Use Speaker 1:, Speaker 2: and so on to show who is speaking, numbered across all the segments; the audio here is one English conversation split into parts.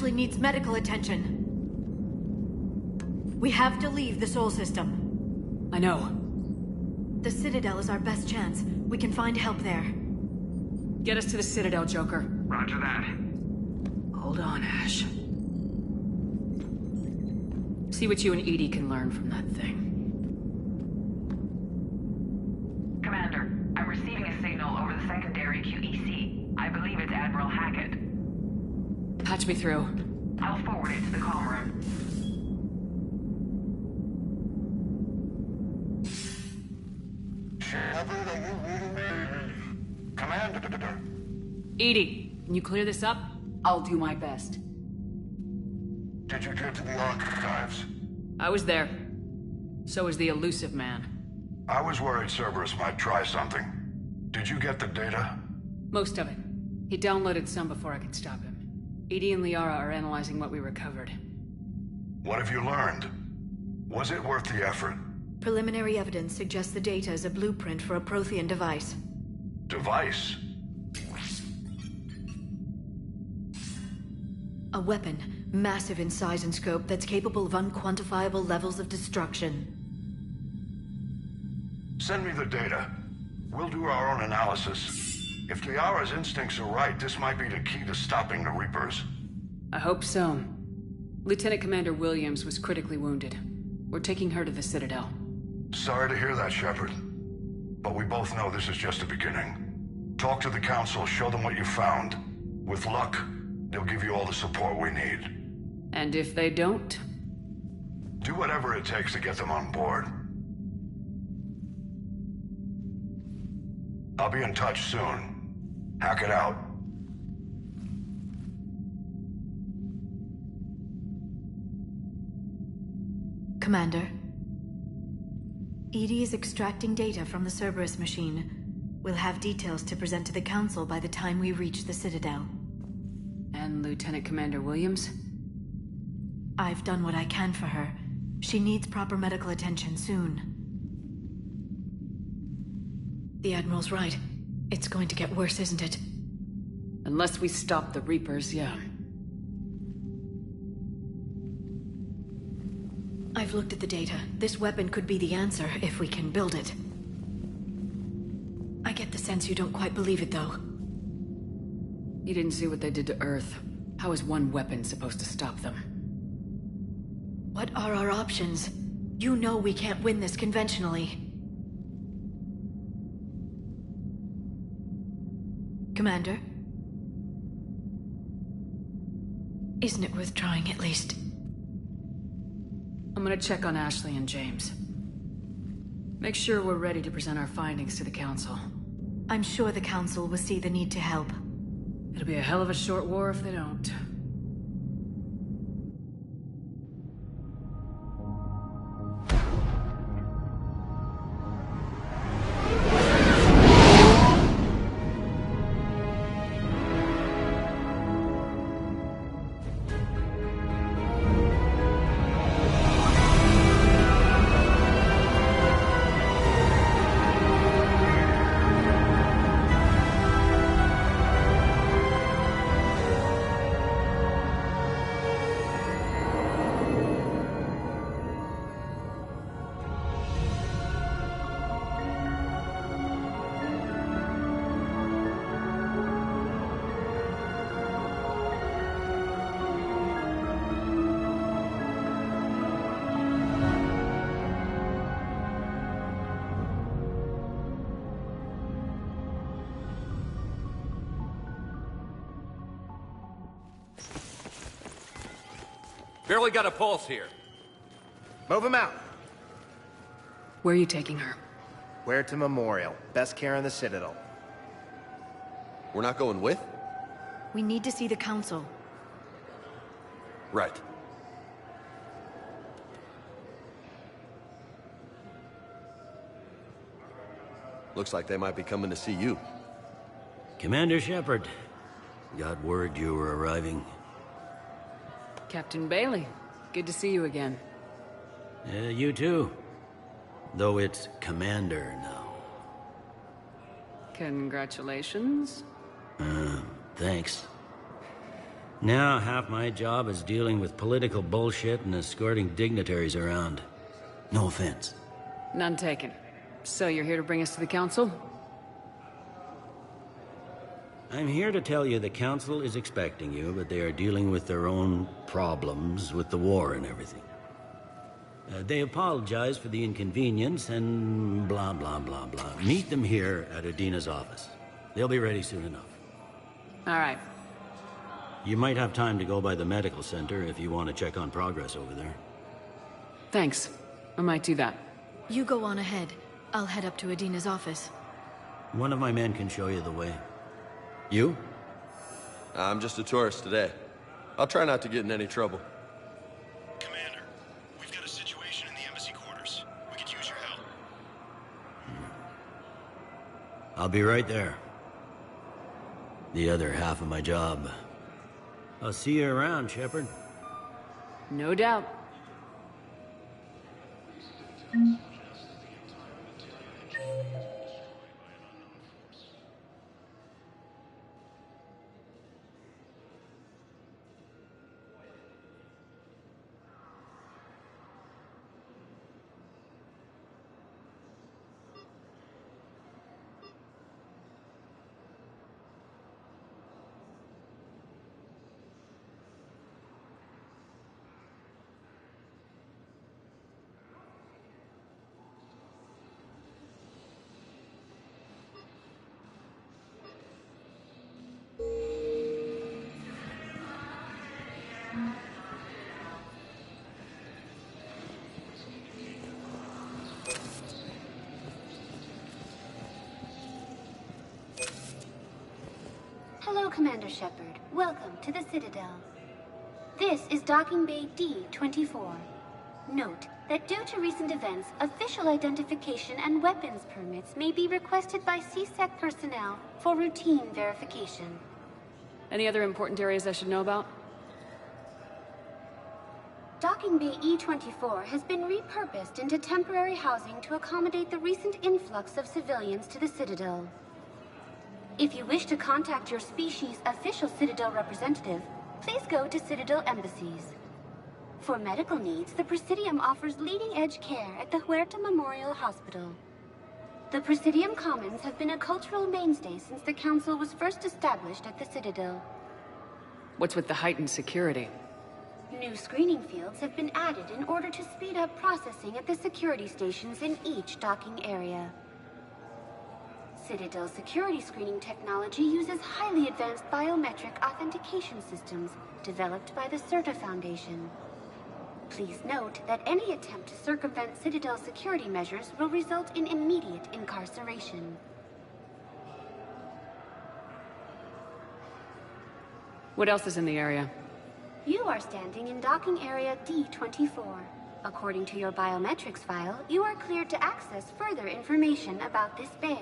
Speaker 1: Ashley needs medical attention. We have to leave the Sol system.
Speaker 2: I know.
Speaker 1: The Citadel is our best chance. We can find help there.
Speaker 2: Get us to the Citadel, Joker.
Speaker 3: Roger that.
Speaker 2: Hold on, Ash. See what you and Edie can learn from that thing.
Speaker 3: Commander, I'm receiving a signal over the secondary QEC. I believe it's Admiral Hackett.
Speaker 2: Patch me through.
Speaker 3: I'll forward it to the comm room.
Speaker 4: Shepard, are you reading me? Commander.
Speaker 2: Edie, can you clear this up? I'll do my best.
Speaker 4: Did you get to the archives?
Speaker 2: I was there. So was the elusive man.
Speaker 4: I was worried Cerberus might try something. Did you get the data?
Speaker 2: Most of it. He downloaded some before I could stop him. Edie and Liara are analyzing what we recovered.
Speaker 4: What have you learned? Was it worth the effort?
Speaker 1: Preliminary evidence suggests the data is a blueprint for a Prothean device.
Speaker 4: Device?
Speaker 1: A weapon, massive in size and scope, that's capable of unquantifiable levels of destruction.
Speaker 4: Send me the data. We'll do our own analysis. If Liara's instincts are right, this might be the key to stopping the Reapers.
Speaker 2: I hope so. Lieutenant Commander Williams was critically wounded. We're taking her to the Citadel.
Speaker 4: Sorry to hear that, Shepard. But we both know this is just the beginning. Talk to the Council, show them what you found. With luck, they'll give you all the support we need.
Speaker 2: And if they don't?
Speaker 4: Do whatever it takes to get them on board. I'll be in touch soon. Hack it out.
Speaker 1: Commander. Edie is extracting data from the Cerberus machine. We'll have details to present to the Council by the time we reach the Citadel.
Speaker 2: And Lieutenant Commander Williams?
Speaker 1: I've done what I can for her. She needs proper medical attention soon. The Admiral's right. It's going to get worse, isn't it?
Speaker 2: Unless we stop the Reapers, yeah.
Speaker 1: I've looked at the data. This weapon could be the answer if we can build it. I get the sense you don't quite believe it, though.
Speaker 2: You didn't see what they did to Earth. How is one weapon supposed to stop them?
Speaker 1: What are our options? You know we can't win this conventionally. Commander? Isn't it worth trying at least?
Speaker 2: I'm gonna check on Ashley and James. Make sure we're ready to present our findings to the Council.
Speaker 1: I'm sure the Council will see the need to help.
Speaker 2: It'll be a hell of a short war if they don't.
Speaker 5: Barely got a pulse here.
Speaker 6: Move him out.
Speaker 2: Where are you taking her?
Speaker 6: Where to Memorial. Best care in the Citadel.
Speaker 5: We're not going with?
Speaker 1: We need to see the Council.
Speaker 5: Right. Looks like they might be coming to see you.
Speaker 7: Commander Shepard. Got word you were arriving.
Speaker 2: Captain Bailey, good to see you again.
Speaker 7: You too. Though it's Commander now.
Speaker 2: Congratulations.
Speaker 7: Thanks. Now, half my job is dealing with political bullshit and escorting dignitaries around. No offense.
Speaker 2: None taken. So you're here to bring us to the council?
Speaker 7: I'm here to tell you the council is expecting you, but they are dealing with their own problems with the war and everything. They apologize for the inconvenience and blah, blah, blah, blah. Meet them here at Udina's office. They'll be ready soon enough.
Speaker 2: All right.
Speaker 7: You might have time to go by the medical center if you want to check on progress over there.
Speaker 2: Thanks. I might do that.
Speaker 1: You go on ahead. I'll head up to Udina's office.
Speaker 7: One of my men can show you the way. You?
Speaker 5: I'm just a tourist today. I'll try not to get in any trouble.
Speaker 8: Commander, we've got a situation in the embassy quarters. We could use your help.
Speaker 7: I'll be right there. The other half of my job. I'll see you around, Shepard.
Speaker 2: No doubt.
Speaker 9: Hello, Commander Shepard. Welcome to the Citadel. This is Docking Bay D-24. Note that due to recent events, official identification and weapons permits may be requested by CSEC personnel for routine verification.
Speaker 2: Any other important areas I should know about?
Speaker 9: Docking Bay E-24 has been repurposed into temporary housing to accommodate the recent influx of civilians to the Citadel. If you wish to contact your species' official Citadel representative, please go to Citadel embassies. For medical needs, the Presidium offers leading-edge care at the Huerta Memorial Hospital. The Presidium Commons have been a cultural mainstay since the Council was first established at the Citadel.
Speaker 2: What's with the heightened security?
Speaker 9: New screening fields have been added in order to speed up processing at the security stations in each docking area. Citadel security screening technology uses highly advanced biometric authentication systems developed by the CERTA Foundation. Please note that any attempt to circumvent Citadel security measures will result in immediate incarceration.
Speaker 2: What else is in the area?
Speaker 9: You are standing in docking area D-24. According to your biometrics file, you are cleared to access further information about this bay.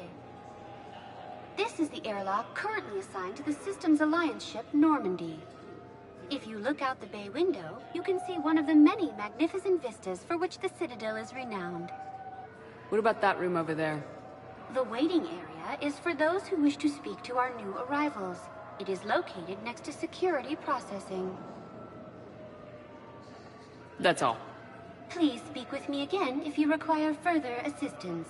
Speaker 9: This is the airlock currently assigned to the Systems Alliance ship Normandy. If you look out the bay window, you can see one of the many magnificent vistas for which the Citadel is renowned.
Speaker 2: What about that room over there?
Speaker 9: The waiting area is for those who wish to speak to our new arrivals. It is located next to security processing.
Speaker 2: That's all.
Speaker 9: Please speak with me again if you require further assistance.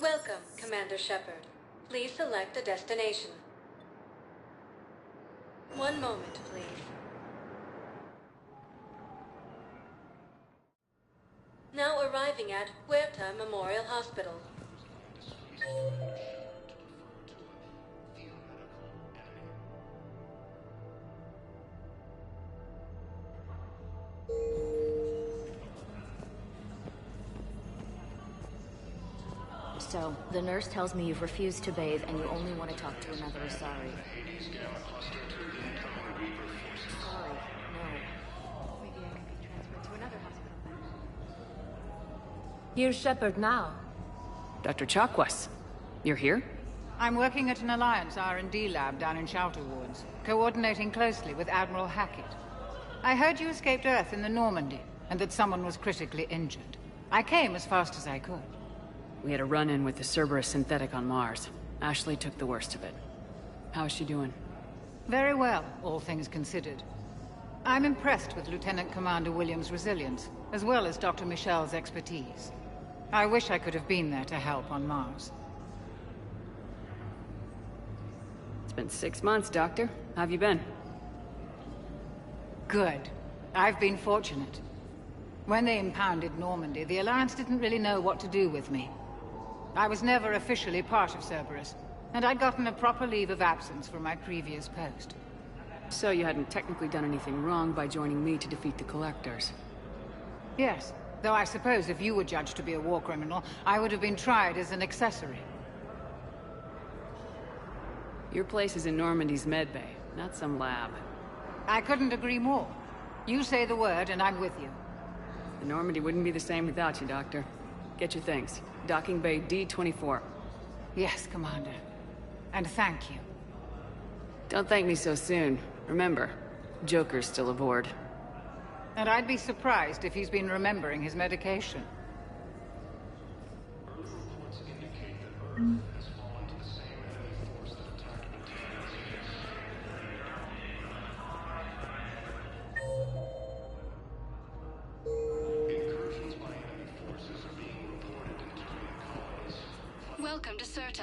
Speaker 10: Welcome, Commander Shepard. Please select a destination. One moment, please. Now arriving at Huerta Memorial Hospital.
Speaker 11: So, the nurse tells me you've refused to bathe and you only want to talk to another Asari. Here's Shepard now.
Speaker 2: Dr. Chakwas, you're here?
Speaker 12: I'm working at an Alliance R&D lab down in Shelter Woods, coordinating closely with Admiral Hackett. I heard you escaped Earth in the Normandy, and that someone was critically injured. I came as fast as I could.
Speaker 2: We had a run-in with the Cerberus synthetic on Mars. Ashley took the worst of it. How is she doing?
Speaker 12: Very well, all things considered. I'm impressed with Lieutenant Commander Williams' resilience, as well as Dr. Michel's expertise. I wish I could have been there to help on Mars.
Speaker 2: It's been 6 months, Doctor. How have you been?
Speaker 12: Good. I've been fortunate. When they impounded Normandy, the Alliance didn't really know what to do with me. I was never officially part of Cerberus, and I'd gotten a proper leave of absence from my previous post.
Speaker 2: So you hadn't technically done anything wrong by joining me to defeat the Collectors?
Speaker 12: Yes, though I suppose if you were judged to be a war criminal, I would have been tried as an accessory.
Speaker 2: Your place is in Normandy's medbay, not some lab.
Speaker 12: I couldn't agree more. You say the word, and I'm with you.
Speaker 2: The Normandy wouldn't be the same without you, Doctor. Get your things. Docking Bay D-24.
Speaker 12: Yes, Commander. And thank you.
Speaker 2: Don't thank me so soon. Remember, Joker's still aboard.
Speaker 12: And I'd be surprised if he's been remembering his medication.
Speaker 13: Welcome to Certa.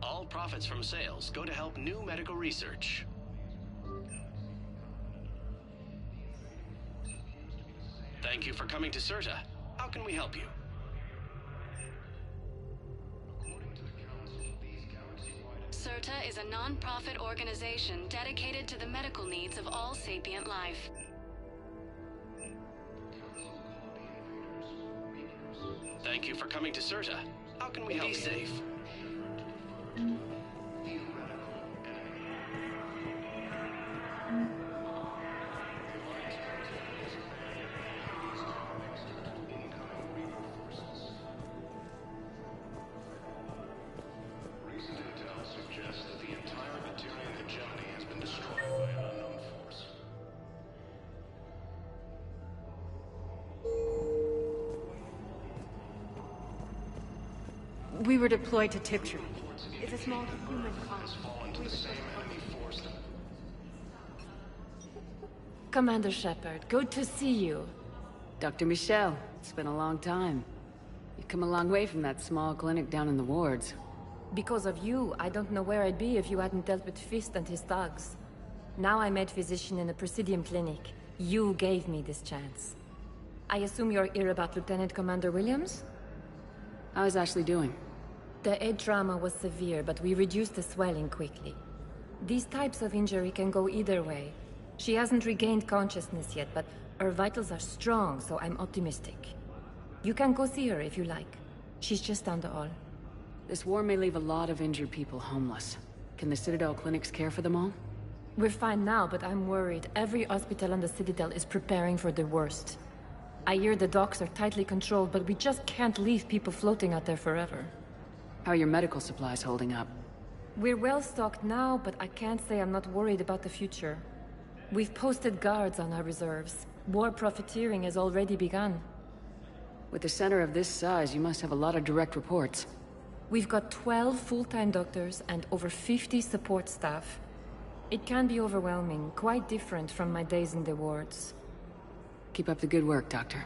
Speaker 8: All profits from sales go to help new medical research. Thank you for coming to Certa. How can we help you?
Speaker 13: Certa is a non-profit organization dedicated to the medical needs of all sapient life.
Speaker 8: Thank you for coming to Certa. How can we help you? Be safe.
Speaker 4: Recent intel suggests that the entire Batarian hegemony has been destroyed by an unknown force.
Speaker 14: We were deployed to Tiptree. It's a small human colony.
Speaker 11: Commander Shepard, good to see you.
Speaker 2: Dr. Michel, it's been a long time. You've come a long way from that small clinic down in the wards.
Speaker 11: Because of you, I don't know where I'd be if you hadn't dealt with Fist and his thugs. Now I'm head physician in a Presidium clinic. You gave me this chance. I assume you're here about Lieutenant Commander Williams?
Speaker 2: How is Ashley doing?
Speaker 11: The head trauma was severe, but we reduced the swelling quickly. These types of injury can go either way. She hasn't regained consciousness yet, but her vitals are strong, so I'm optimistic. You can go see her if you like. She's just down the hall.
Speaker 2: This war may leave a lot of injured people homeless. Can the Citadel clinics care for them all?
Speaker 11: We're fine now, but I'm worried. Every hospital on the Citadel is preparing for the worst. I hear the docks are tightly controlled, but we just can't leave people floating out there forever.
Speaker 2: How are your medical supplies holding up?
Speaker 11: We're well stocked now, but I can't say I'm not worried about the future. We've posted guards on our reserves. War profiteering has already begun.
Speaker 2: With a center of this size, you must have a lot of direct reports.
Speaker 11: We've got 12 full-time doctors and over 50 support staff. It can be overwhelming, quite different from my days in the wards.
Speaker 2: Keep up the good work, Doctor.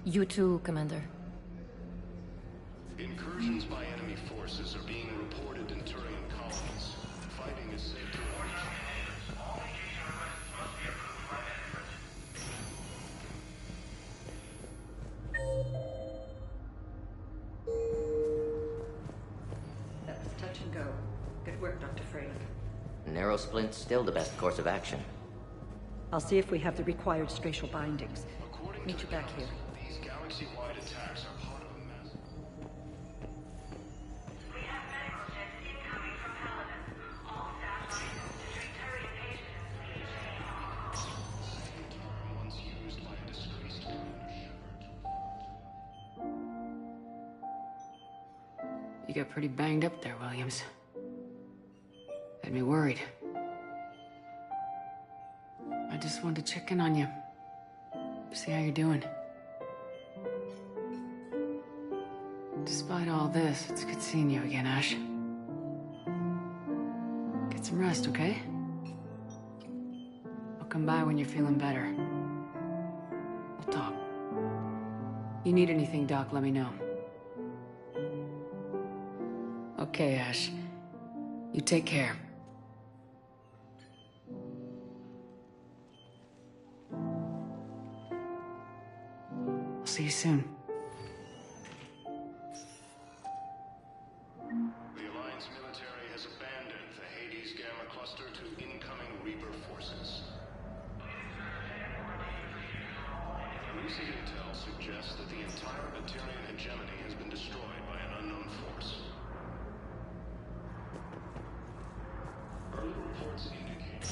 Speaker 11: You too, Commander.
Speaker 4: Incursions by enemy forces are being reported in Turian colonies. Fighting is safe to watch.
Speaker 14: That's touch and go. Good work, Dr. Frey.
Speaker 15: Narrow splint's still the best course of action.
Speaker 14: I'll see if we have the required spatial bindings. Meet you back here.
Speaker 4: These galaxy-wide attacks are part of a massive...
Speaker 3: We have medical ships incoming from Helena. All staff licensed to treat Turian patients in the HA.
Speaker 2: You got pretty banged up there, Williams. Had me worried. I just wanted to check in on you. See how you're doing. Despite all this, it's good seeing you again, Ash. Get some rest, okay? I'll come by when you're feeling better. We'll talk. You need anything, Doc, let me know. Okay, Ash. You take care. I'll see you soon.
Speaker 8: The Alliance military has abandoned the Hades Gamma cluster to incoming Reaper forces. Recent intel suggests that the entire Batarian hegemony has been destroyed by an unknown force. Early reports indicate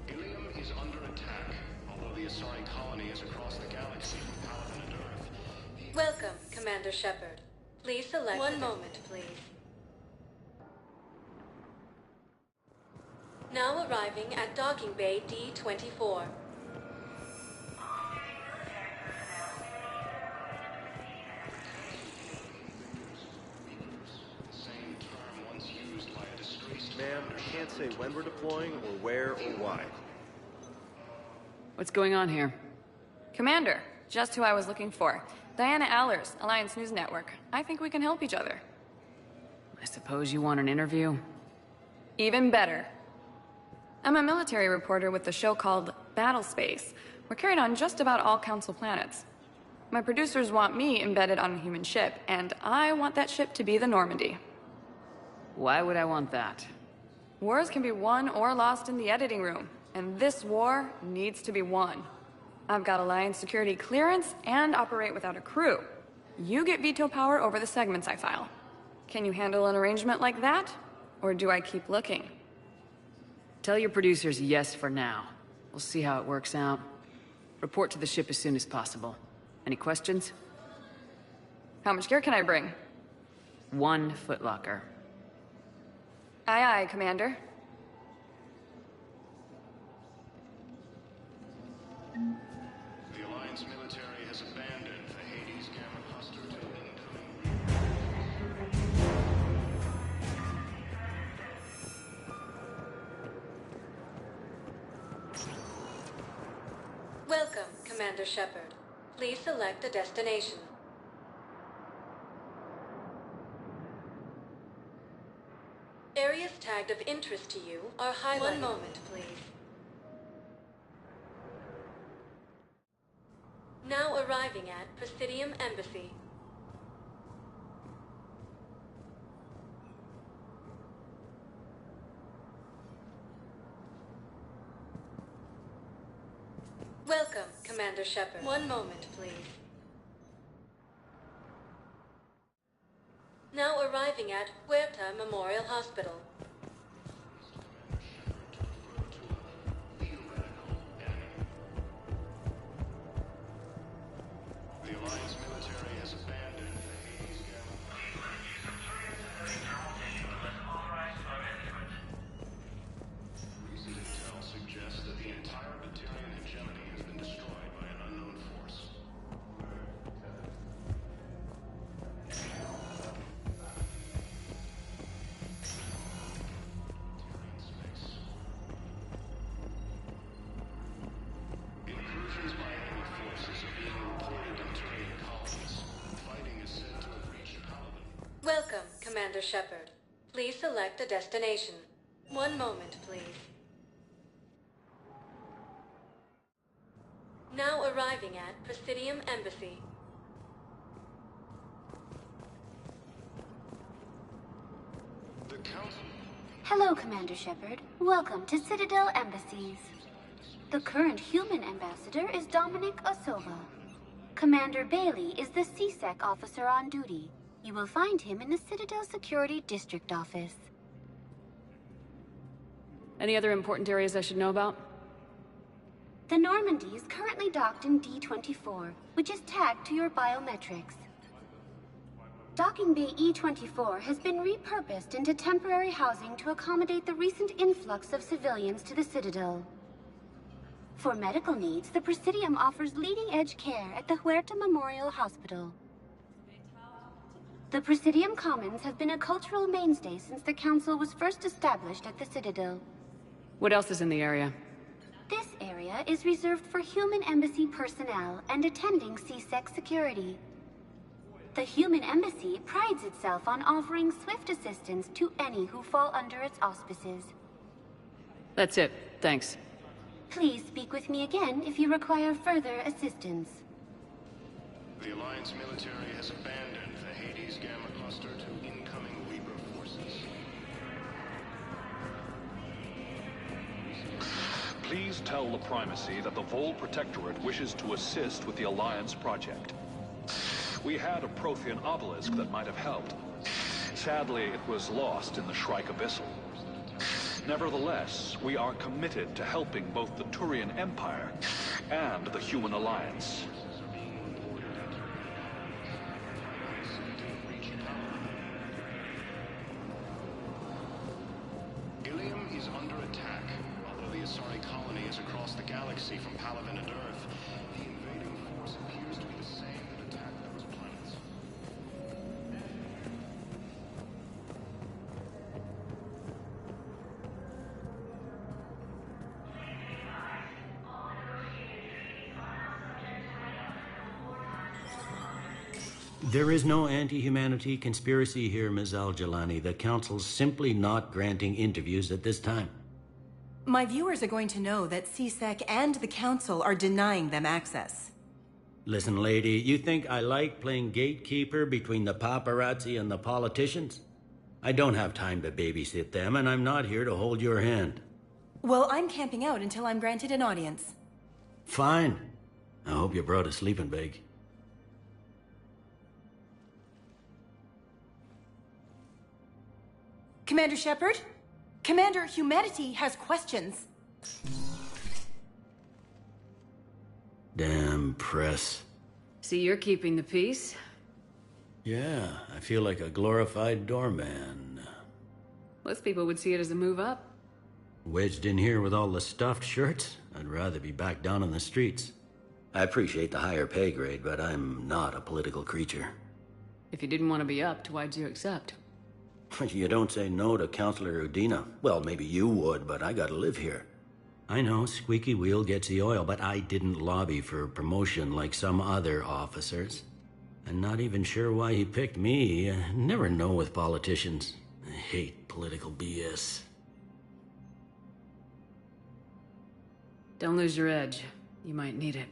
Speaker 8: Ilium is under attack, although the Asari colony is across the galaxy from Paladin and Earth.
Speaker 10: Welcome, Commander Shepard. Please select... One moment, please. Now arriving at Docking Bay D-24.
Speaker 6: Ma'am, I can't say when we're deploying or where or why.
Speaker 2: What's going on here?
Speaker 16: Commander, just who I was looking for. Diana Allers, Alliance News Network. I think we can help each other.
Speaker 2: I suppose you want an interview?
Speaker 16: Even better. I'm a military reporter with the show called Battle Space. We're carried on just about all Council planets. My producers want me embedded on a human ship, and I want that ship to be the Normandy.
Speaker 2: Why would I want that?
Speaker 16: Wars can be won or lost in the editing room, and this war needs to be won. I've got Alliance security clearance and operate without a crew. You get veto power over the segments I file. Can you handle an arrangement like that? Or do I keep looking?
Speaker 2: Tell your producers yes for now. We'll see how it works out. Report to the ship as soon as possible. Any questions?
Speaker 16: How much gear can I bring?
Speaker 2: 1 footlocker.
Speaker 16: Aye, aye, Commander.
Speaker 8: The Alliance military has abandoned the Hades Gamma cluster to incoming
Speaker 10: Welcome, Commander Shepard. Please select a destination. Areas tagged of interest to you are highlighted. One moment, please. Now arriving at Presidium Embassy. Welcome, Commander Shepard. One moment, please. Now arriving at Huerta Memorial Hospital.
Speaker 8: The Alliance military has abandoned the Hades Gamma. Recent intel suggests that the entire Batarian hegemony has been destroyed by an unknown force. Incursions by enemy forces are being reported in Terran colonies. Fighting is said to have reached Paladin.
Speaker 10: Welcome, Commander Shepard. Please select a destination. One moment, please. Now arriving at Presidium Embassy.
Speaker 8: The Council.
Speaker 9: Hello, Commander Shepard. Welcome to Cidadel Embassies. The current human ambassador is Dominic Osova. Commander Bailey is the CSEC officer on duty. You will find him in the Citadel Security District Office.
Speaker 2: Any other important areas I should know about?
Speaker 9: The Normandy is currently docked in D-24, which is tagged to your biometrics. Docking Bay E-24 has been repurposed into temporary housing to accommodate the recent influx of civilians to the Citadel. For medical needs, the Presidium offers leading-edge care at the Huerta Memorial Hospital. The Presidium Commons have been a cultural mainstay since the Council was first established at the Citadel.
Speaker 2: What else is in the area?
Speaker 9: This area is reserved for human embassy personnel and attending CSEC security. The Human Embassy prides itself on offering swift assistance to any who fall under its auspices.
Speaker 2: That's it. Thanks.
Speaker 9: Please speak with me again if you require further assistance.
Speaker 8: The Alliance military has abandoned the Hades Gamma cluster to incoming Reaper forces.
Speaker 17: Please tell the Primacy that the Vol Protectorate wishes to assist with the Alliance project. We had a Prothean obelisk that might have helped. Sadly, it was lost in the Shrike Abyssal. Nevertheless, we are committed to helping both the Turian Empire and the Human Alliance.
Speaker 8: Ilium is under attack. Although the Asari colony is across the galaxy from Palaven and Earth, the invading force appears to be the same that attacked those planets.
Speaker 7: There is no anti-humanity conspiracy here, Ms. Al-Jalani. The Council's simply not granting interviews at this time.
Speaker 18: My viewers are going to know that CSEC and the Council are denying them access.
Speaker 7: Listen, lady, you think I like playing gatekeeper between the paparazzi and the politicians? I don't have time to babysit them, and I'm not here to hold your hand.
Speaker 18: Well, I'm camping out until I'm granted an audience.
Speaker 7: Fine. I hope you brought a sleeping bag.
Speaker 18: Commander Shepard? Commander, humanity has questions.
Speaker 7: Damn press.
Speaker 2: See, you're keeping the peace?
Speaker 7: Yeah, I feel like a glorified doorman.
Speaker 2: Most people would see it as a move up.
Speaker 7: Wedged in here with all the stuffed shirts? I'd rather be back down on the streets. I appreciate the higher pay grade, but I'm not a political creature.
Speaker 2: If you didn't want to be upped, why'd you accept?
Speaker 7: You don't say no to Counselor Udina. Well, maybe you would, but I gotta live here. I know, squeaky wheel gets the oil, but I didn't lobby for promotion like some other officers. I'm not even sure why he picked me. I never know with politicians. I hate political BS.
Speaker 2: Don't lose your edge. You might need it.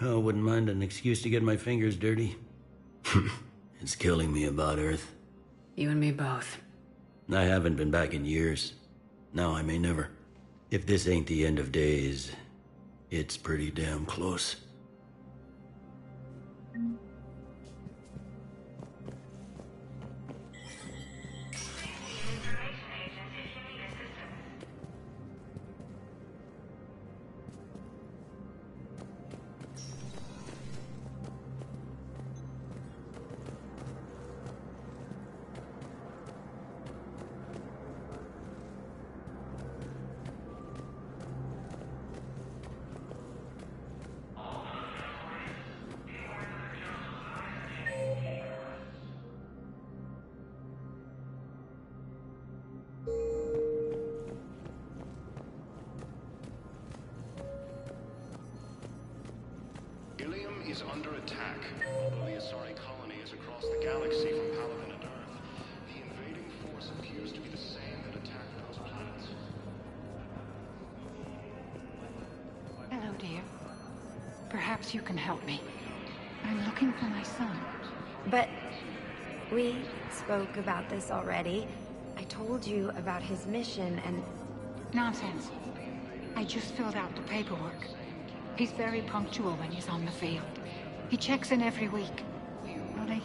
Speaker 7: Oh, wouldn't mind an excuse to get my fingers dirty. It's killing me about Earth.
Speaker 2: You and me both.
Speaker 7: I haven't been back in years. Now I may never. If this ain't the end of days, it's pretty damn close.
Speaker 8: Ilium is under attack. Although the Asari colony is across the galaxy from Palaven and Earth, the invading force appears to be the same that attacked those planets.
Speaker 12: Hello, dear. Perhaps you can help me. I'm looking for my son.
Speaker 19: But we spoke about this already. I told you about his mission and...
Speaker 12: Nonsense. I just filled out the paperwork. He's very punctual when he's on the field. He checks in every week. Only,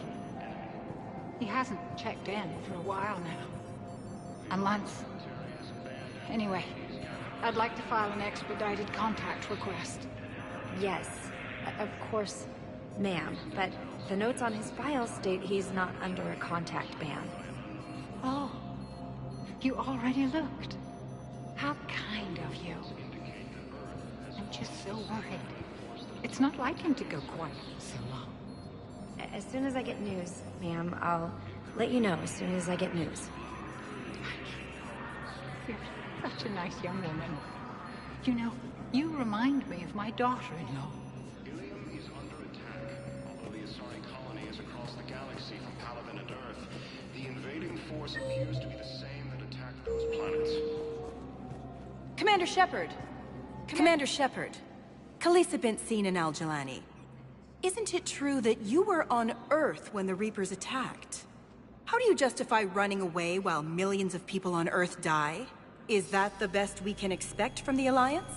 Speaker 12: he hasn't checked in for a while now. A month. Anyway, I'd like to file an expedited contact request.
Speaker 19: Yes, of course, ma'am. But the notes on his file state he's not under a contact ban.
Speaker 12: Oh, you already looked. How kind of you. I'm just so worried. It's not like him to go quiet so long.
Speaker 19: As soon as I get news, ma'am, I'll let you know as soon as I get news.
Speaker 12: You're such a nice young woman. You know, you remind me of my daughter-in-law.
Speaker 8: Ilium is under attack. Although the Asari colony is across the galaxy from Palaven and Earth, the invading force appears to be the same that attacked those planets.
Speaker 18: Commander Shepard! Commander Shepard. Khalisah bint Sin and Al-Jalani. Isn't it true that you were on Earth when the Reapers attacked? How do you justify running away while millions of people on Earth die? Is that the best we can expect from the Alliance?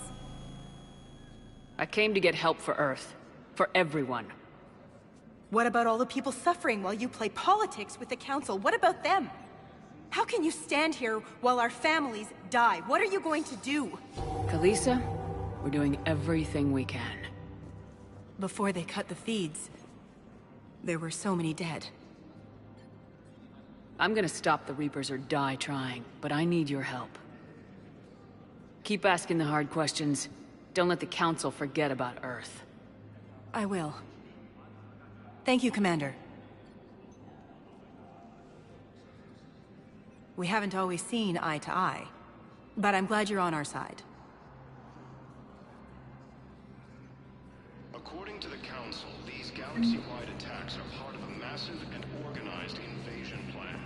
Speaker 2: I came to get help for Earth. For everyone.
Speaker 18: What about all the people suffering while you play politics with the Council? What about them? How can you stand here while our families die? What are you going to do?
Speaker 2: Khalisah, we're doing everything we can.
Speaker 18: Before they cut the feeds, there were so many dead.
Speaker 2: I'm gonna stop the Reapers or die trying, but I need your help. Keep asking the hard questions. Don't let the Council forget about Earth.
Speaker 18: I will. Thank you, Commander. We haven't always seen eye to eye, but I'm glad you're on our side.
Speaker 8: According to the Council, these galaxy-wide attacks are part of a massive and organized invasion plan.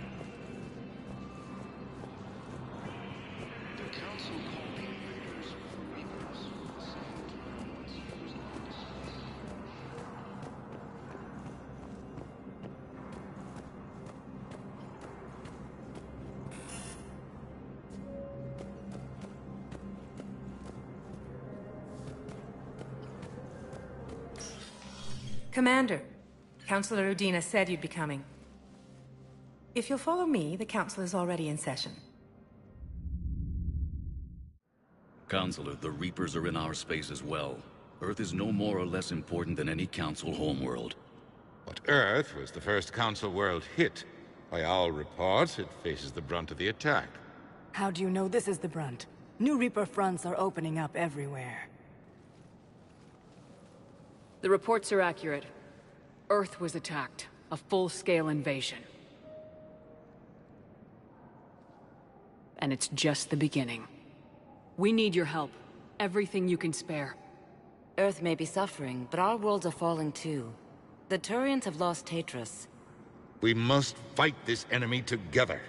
Speaker 8: The Council called the invaders Reapers, the same term once used by the
Speaker 20: Commander, Councilor Udina said you'd be coming. If you'll follow me, the Council is already in session.
Speaker 21: Counselor, the Reapers are in our space as well. Earth is no more or less important than any Council homeworld.
Speaker 22: But Earth was the first Council world hit. By all reports, it faces the brunt of the attack.
Speaker 23: How do you know this is the brunt? New Reaper fronts are opening up everywhere.
Speaker 2: The reports are accurate. Earth was attacked. A full-scale invasion. And it's just the beginning. We need your help. Everything you can spare.
Speaker 24: Earth may be suffering, but our worlds are falling too. The Turians have lost Tatris.
Speaker 22: We must fight this enemy together.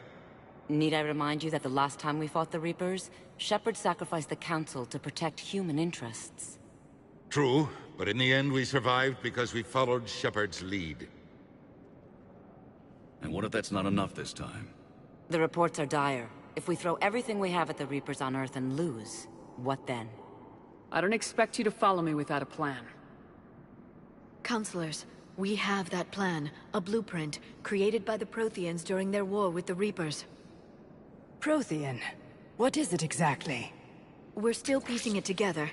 Speaker 24: Need I remind you that the last time we fought the Reapers, Shepard sacrificed the Council to protect human interests?
Speaker 22: True, but in the end we survived because we followed Shepard's lead.
Speaker 21: And what if that's not enough this time?
Speaker 24: The reports are dire. If we throw everything we have at the Reapers on Earth and lose, what then?
Speaker 2: I don't expect you to follow me without a plan.
Speaker 1: Counselors, we have that plan. A blueprint, created by the Protheans during their war with the Reapers.
Speaker 23: Prothean? What is it exactly?
Speaker 1: We're still piecing it together.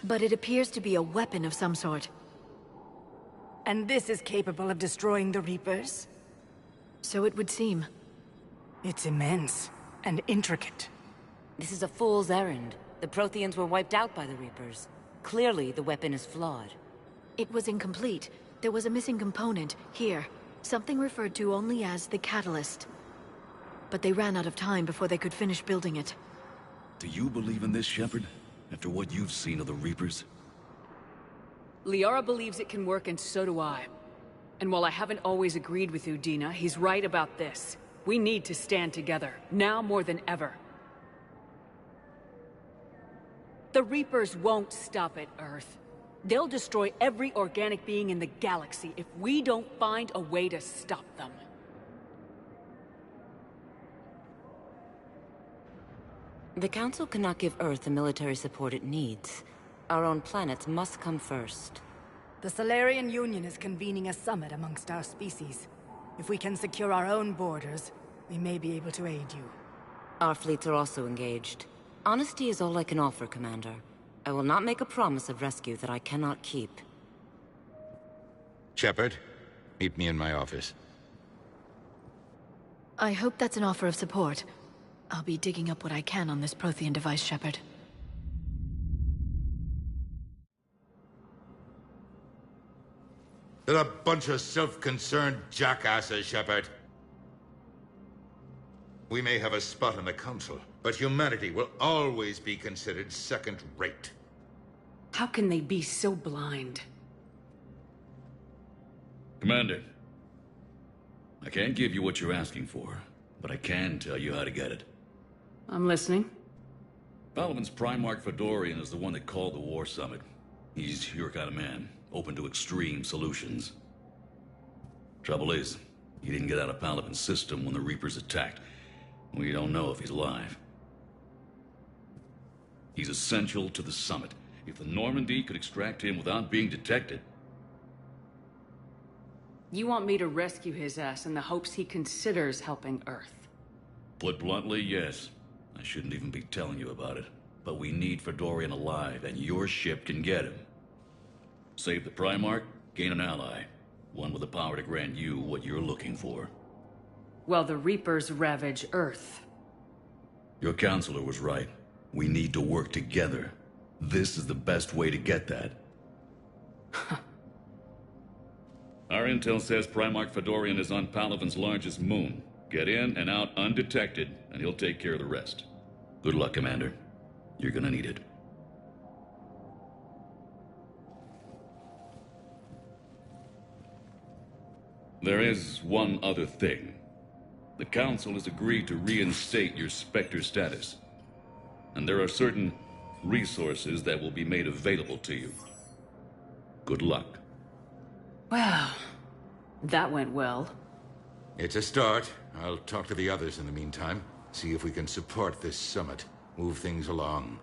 Speaker 1: But it appears to be a weapon of some sort.
Speaker 23: And this is capable of destroying the Reapers?
Speaker 1: So it would seem.
Speaker 23: It's immense and intricate.
Speaker 24: This is a fool's errand. The Protheans were wiped out by the Reapers. Clearly, the weapon is flawed.
Speaker 1: It was incomplete. There was a missing component, here. Something referred to only as the catalyst. But they ran out of time before they could finish building it.
Speaker 21: Do you believe in this, Shepard? After what you've seen of the Reapers?
Speaker 2: Liara believes it can work, and so do I. And while I haven't always agreed with Udina, he's right about this. We need to stand together, now more than ever. The Reapers won't stop at Earth. They'll destroy every organic being in the galaxy if we don't find a way to stop them.
Speaker 24: The Council cannot give Earth the military support it needs. Our own planets must come first.
Speaker 23: The Solarian Union is convening a summit amongst our species. If we can secure our own borders, we may be able to aid you.
Speaker 24: Our fleets are also engaged. Honesty is all I can offer, Commander. I will not make a promise of rescue that I cannot keep.
Speaker 22: Shepard, meet me in my office.
Speaker 1: I hope that's an offer of support. I'll be digging up what I can on this Prothean device, Shepard.
Speaker 22: They're a bunch of self-concerned jackasses, Shepard. We may have a spot in the Council, but humanity will always be considered second-rate.
Speaker 2: How can they be so blind?
Speaker 21: Commander, I can't give you what you're asking for, but I can tell you how to get it.
Speaker 2: I'm listening.
Speaker 21: Palaven's Primarch Fedorian is the one that called the War Summit. He's your kind of man, open to extreme solutions. Trouble is, he didn't get out of Palaven's system when the Reapers attacked. We don't know if he's alive. He's essential to the summit. If the Normandy could extract him without being detected...
Speaker 2: You want me to rescue his ass in the hopes he considers helping Earth?
Speaker 21: Put bluntly, yes. I shouldn't even be telling you about it. But we need Fedorian alive, and your ship can get him. Save the Primarch, gain an ally. One with the power to grant you what you're looking for.
Speaker 2: Well, the Reapers ravage Earth.
Speaker 21: Your counselor was right. We need to work together. This is the best way to get that. Our intel says Primarch Fedorian is on Palaven's largest moon. Get in and out undetected, and he'll take care of the rest. Good luck, Commander. You're gonna need it. There is one other thing. The Council has agreed to reinstate your Spectre status. And there are certain resources that will be made available to you. Good luck.
Speaker 2: Well, that went well.
Speaker 22: It's a start. I'll talk to the others in the meantime. See if we can support this summit. Move things along.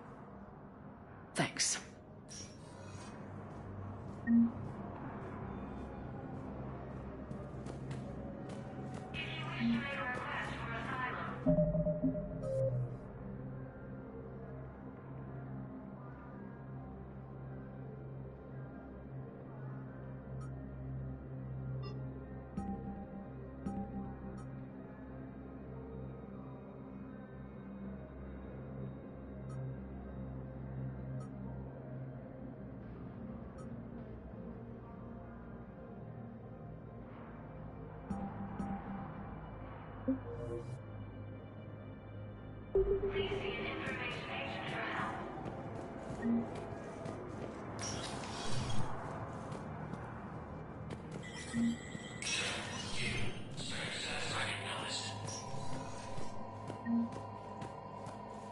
Speaker 2: Thanks.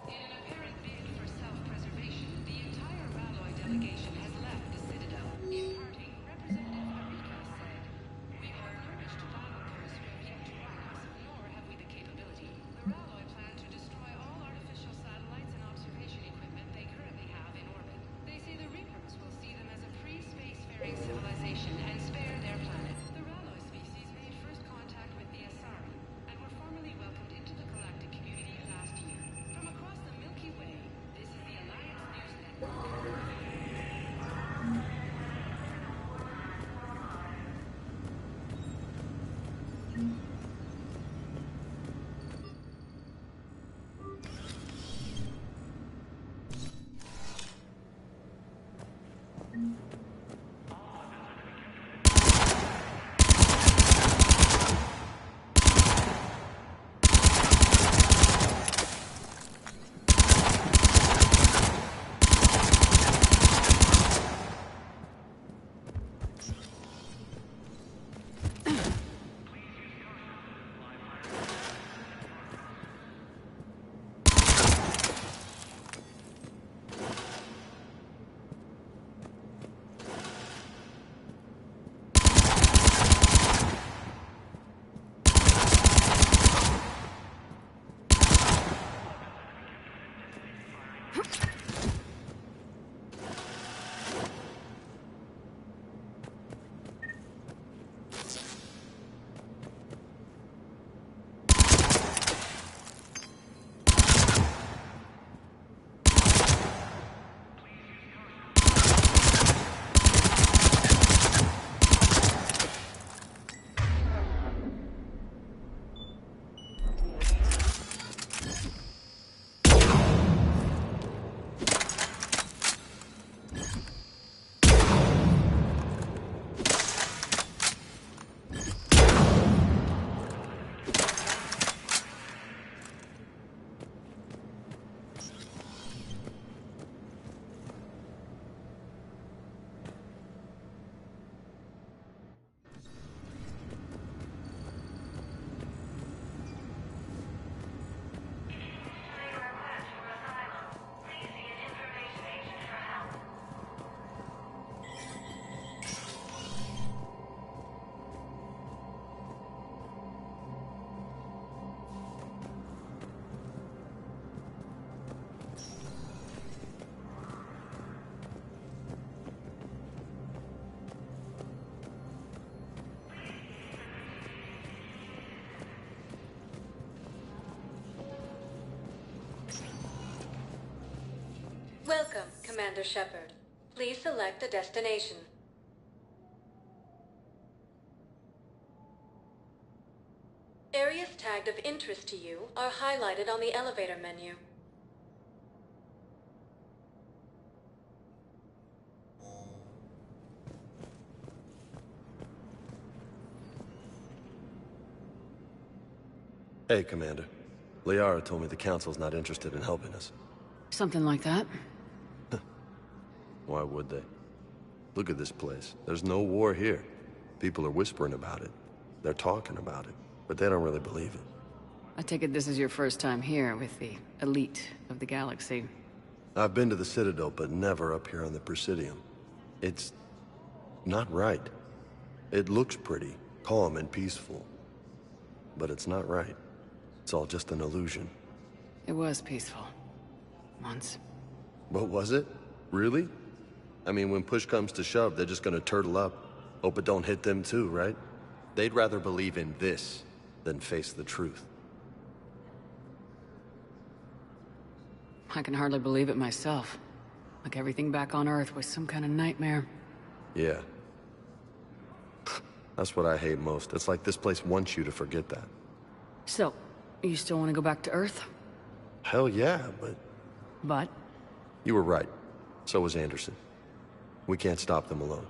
Speaker 5: In an apparent bid for self-preservation, the entire Ralloy delegation has left the Citadel. In parting, Representative Marika said, "We have nourished onlookers who have yet to rise, nor have we the capability. The Ralloy plan to destroy all artificial satellites and observation equipment they currently have in orbit. They say the Reapers will see them as a pre-spacefaring civilization and spare their planet. The Ralloy species made first contact with the Asari, and were formally welcomed into the galactic community last year. From across the Milky Way, this is the Alliance News Network."
Speaker 10: Welcome, Commander Shepard. Please select a destination. Areas tagged of interest to you are highlighted on the elevator menu.
Speaker 11: Hey, Commander. Liara told me the Council's not interested in helping us.
Speaker 2: Something like that.
Speaker 11: Why would they? Look at this place. There's no war here. People are whispering about it. They're talking about it, but they don't really believe it.
Speaker 2: I take it this is your first time here with the elite of the galaxy.
Speaker 11: I've been to the Citadel, but never up here on the Presidium. It's not right. It looks pretty, calm and peaceful. But it's not right. It's all just an illusion.
Speaker 2: It was peaceful. Once.
Speaker 11: What was it? Really? I mean, when push comes to shove, they're just gonna turtle up. Hope it don't hit them too, right? They'd rather believe in this than face the truth.
Speaker 2: I can hardly believe it myself. Like everything back on Earth was some kind of nightmare.
Speaker 11: Yeah. That's what I hate most. It's like this place wants you to forget that.
Speaker 2: So, you still want to go back to Earth?
Speaker 11: Hell yeah, but...
Speaker 2: But?
Speaker 11: You were right. So was Anderson. We can't stop them alone.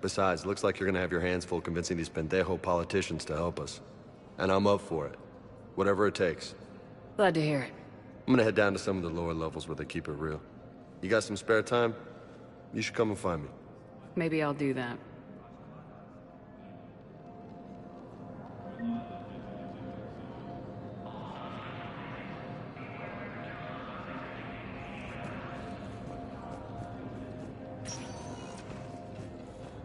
Speaker 11: Besides, looks like you're gonna have your hands full convincing these pendejo politicians to help us. And I'm up for it. Whatever it takes.
Speaker 2: Glad to hear it.
Speaker 11: I'm gonna head down to some of the lower levels where they keep it real. You got some spare time? You should come and find me.
Speaker 2: Maybe I'll do that.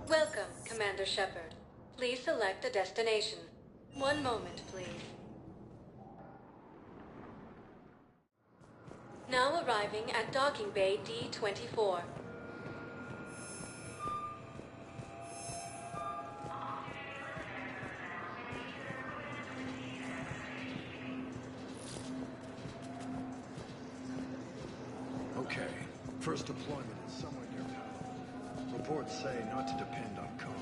Speaker 10: Welcome, Commander Shepard. Please select a destination. One moment, please. Now arriving at Docking Bay D-24.
Speaker 13: Okay. First deployment is somewhere near Paladin. Reports say not to depend on comms.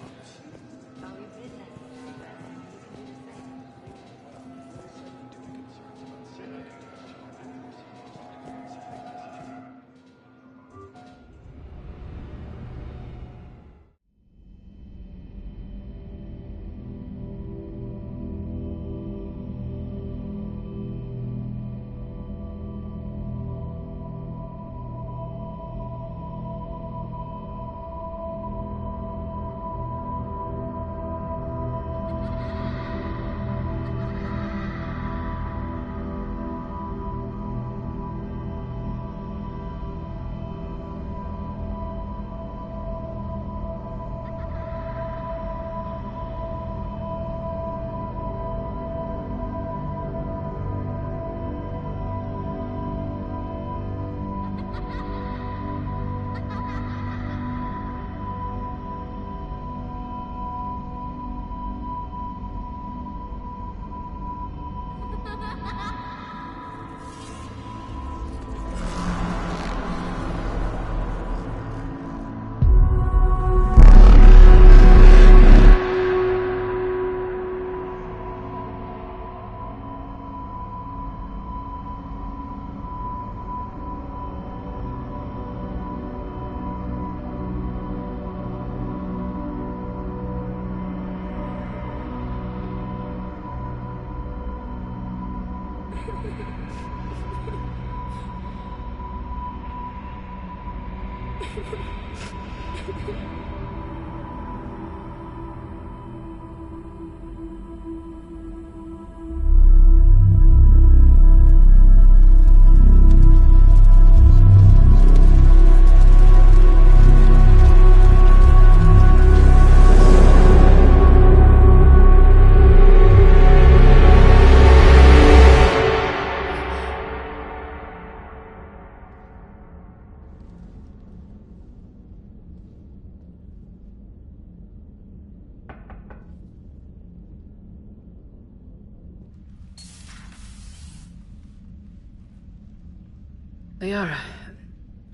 Speaker 2: Liara,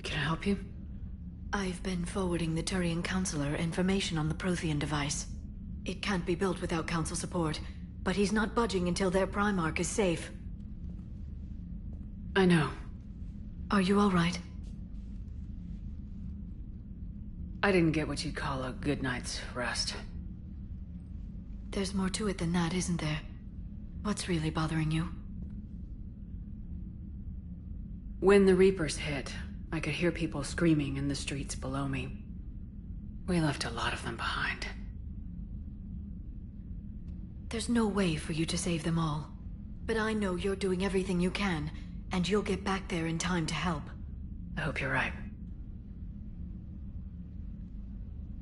Speaker 2: can I help you?
Speaker 1: I've been forwarding the Turian Counselor information on the Prothean device. It can't be built without Council support, but he's not budging until their Primarch is safe.
Speaker 2: I know.
Speaker 1: Are you all right?
Speaker 2: I didn't get what you'd call a good night's rest.
Speaker 1: There's more to it than that, isn't there? What's really bothering you?
Speaker 2: When the Reapers hit, I could hear people screaming in the streets below me. We left a lot of them behind.
Speaker 1: There's no way for you to save them all. But I know you're doing everything you can, and you'll get back there in time to help.
Speaker 2: I hope you're right.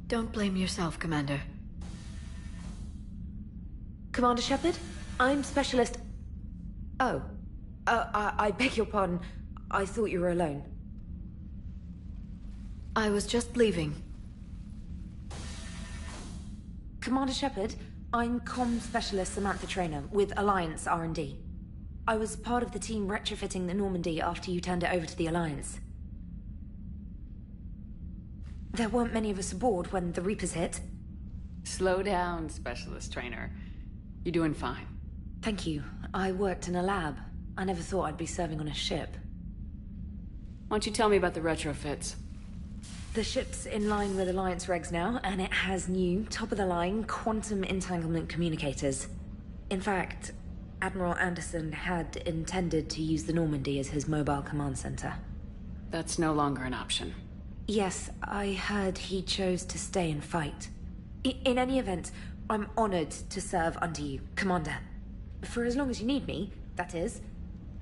Speaker 1: Don't blame yourself, Commander.
Speaker 3: Commander Shepard? I'm Specialist... Oh. I beg your pardon. I thought you were alone.
Speaker 1: I was just leaving.
Speaker 3: Commander Shepard, I'm Comm Specialist Samantha Traynor with Alliance R&D. I was part of the team retrofitting the Normandy after you turned it over to the Alliance. There weren't many of us aboard when the Reapers hit.
Speaker 2: Slow down, Specialist Trainer. You're doing fine.
Speaker 3: Thank you. I worked in a lab. I never thought I'd be serving on a ship.
Speaker 2: Why don't you tell me about the retrofits?
Speaker 3: The ship's in line with Alliance regs now, and it has new, top-of-the-line, quantum entanglement communicators. In fact, Admiral Anderson had intended to use the Normandy as his mobile command center.
Speaker 2: That's no longer an option.
Speaker 3: Yes, I heard he chose to stay and fight. In any event, I'm honored to serve under you, Commander. For as long as you need me, that is.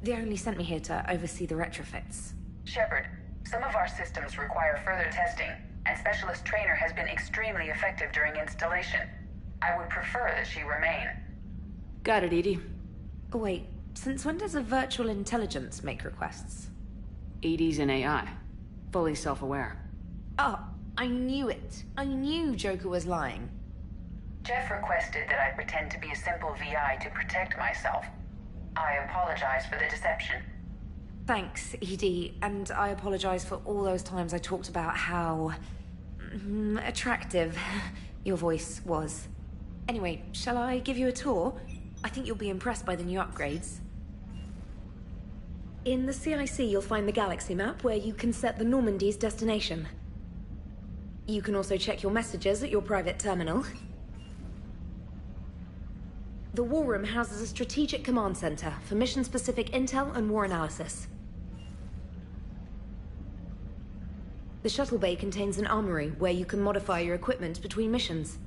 Speaker 3: They only sent me here to oversee the retrofits.
Speaker 4: Shepard, some of our systems require further testing, and Specialist Trainer has been extremely effective during installation. I would prefer that she remain.
Speaker 2: Got it, EDI.
Speaker 3: Oh, wait, since when does a virtual intelligence make requests?
Speaker 2: EDI's an AI. Fully self-aware.
Speaker 3: Oh, I knew it. I knew Joker was lying.
Speaker 4: Jeff requested that I pretend to be a simple VI to protect myself. I apologize for the deception.
Speaker 3: Thanks, EDI, and I apologize for all those times I talked about how... attractive your voice was. Anyway, shall I give you a tour? I think you'll be impressed by the new upgrades. In the CIC, you'll find the galaxy map where you can set the Normandy's destination. You can also check your messages at your private terminal. The War Room houses a strategic command center for mission-specific intel and war analysis. The shuttle bay contains an armory where you can modify your equipment between missions.